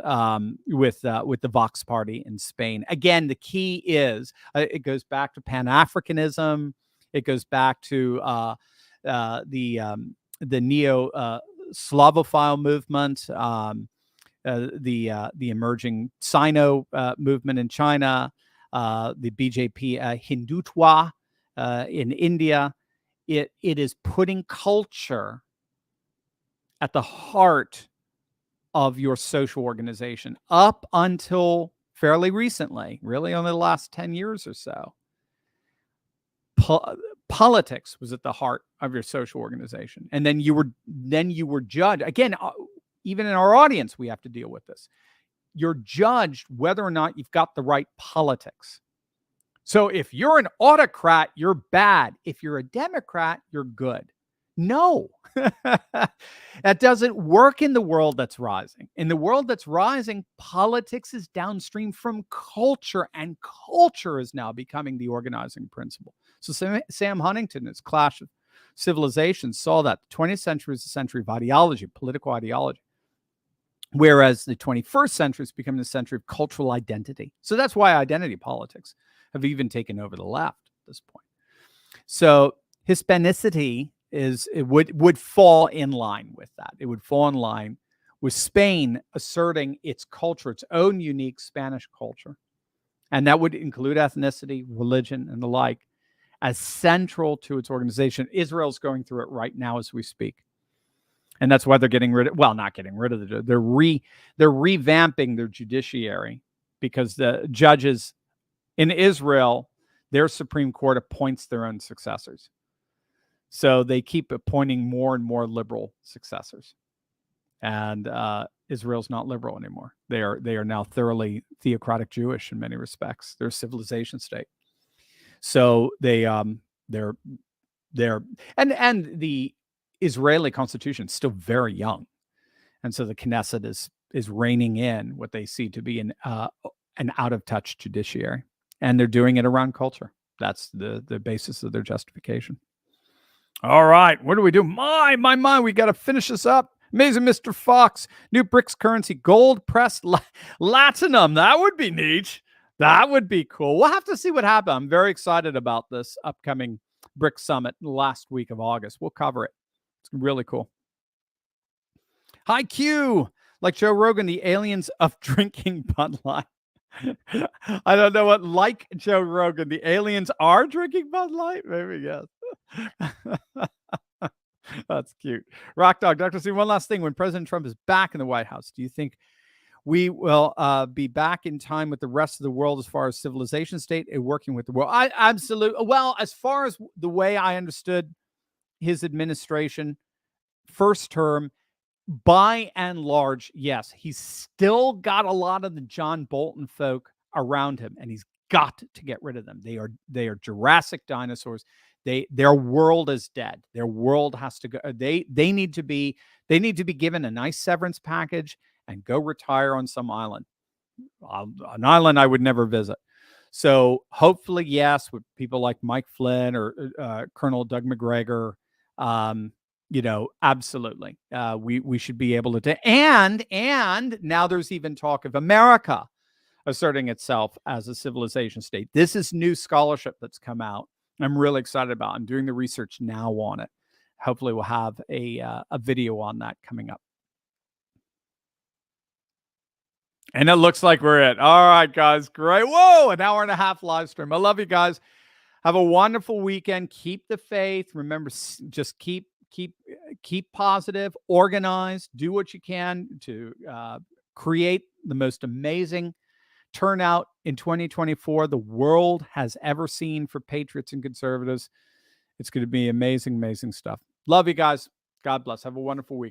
with the Vox Party in Spain. Again, the key is it goes back to Pan-Africanism. It goes back to the neo Slavophile movement, the emerging Sino movement in China. The BJP Hindutva in India. It is putting culture at the heart of your social organization. Up until fairly recently, really only the last 10 years or so, politics was at the heart of your social organization. And then you were judged. Again, even in our audience, we have to deal with this. You're judged whether or not you've got the right politics. So if you're an autocrat, you're bad. If you're a Democrat, you're good. No, that doesn't work in the world that's rising. In the world that's rising, politics is downstream from culture, and culture is now becoming the organizing principle. So Sam Huntington, his Clash of Civilizations, saw that the 20th century is the century of ideology, political ideology. Whereas the 21st century is becoming the century of cultural identity. So that's why identity politics have even taken over the left at this point. So Hispanicity would fall in line with that. It would fall in line with Spain asserting its culture, its own unique Spanish culture. And that would include ethnicity, religion, and the like, as central to its organization. Israel's going through it right now as we speak. And that's why they're getting rid of, not getting rid of they're revamping their judiciary, because the judges in Israel, their Supreme Court appoints their own successors. So they keep appointing more and more liberal successors. And Israel's not liberal anymore. They are now thoroughly theocratic Jewish in many respects. They're a civilization state. So they're the Israeli constitution is still very young, and so the Knesset is reining in what they see to be an out of touch judiciary, and they're doing it around culture. That's the basis of their justification. All right, what do we do? My, we got to finish this up. Amazing, Mr. Fox. New BRICS currency, gold pressed latinum. That would be neat. That would be cool. We'll have to see what happens. I'm very excited about this upcoming BRICS summit last week of August. We'll cover it. It's really cool. Hi, Q. Like Joe Rogan, the aliens of drinking Bud Light. I don't know what, like Joe Rogan, the aliens are drinking Bud Light? Maybe, yes. That's cute. Rock Dog, Dr. C, one last thing. When President Trump is back in the White House, do you think we will be back in time with the rest of the world as far as civilization state and working with the world? I absolutely. Well, as far as the way I understood his administration, first term, by and large, yes, he's still got a lot of the John Bolton folk around him, and he's got to get rid of them. They are Jurassic dinosaurs. Their world is dead. Their world has to go. They need to be given a nice severance package and go retire on some island, an island I would never visit. So hopefully, yes, with people like Mike Flynn or Colonel Doug McGregor, absolutely, we should be able to. And now there's even talk of America asserting itself as a civilization state. This is new scholarship that's come out. I'm really excited about it. I'm doing the research now on it. Hopefully we'll have a video on that coming up. And it looks like we're it. All right, guys. Great. Whoa, an hour and a half live stream. I love you guys. Have a wonderful weekend. Keep the faith. Remember, just keep positive, organized, do what you can to create the most amazing turnout in 2024 the world has ever seen for patriots and conservatives. It's going to be amazing, amazing stuff. Love you guys. God bless. Have a wonderful week.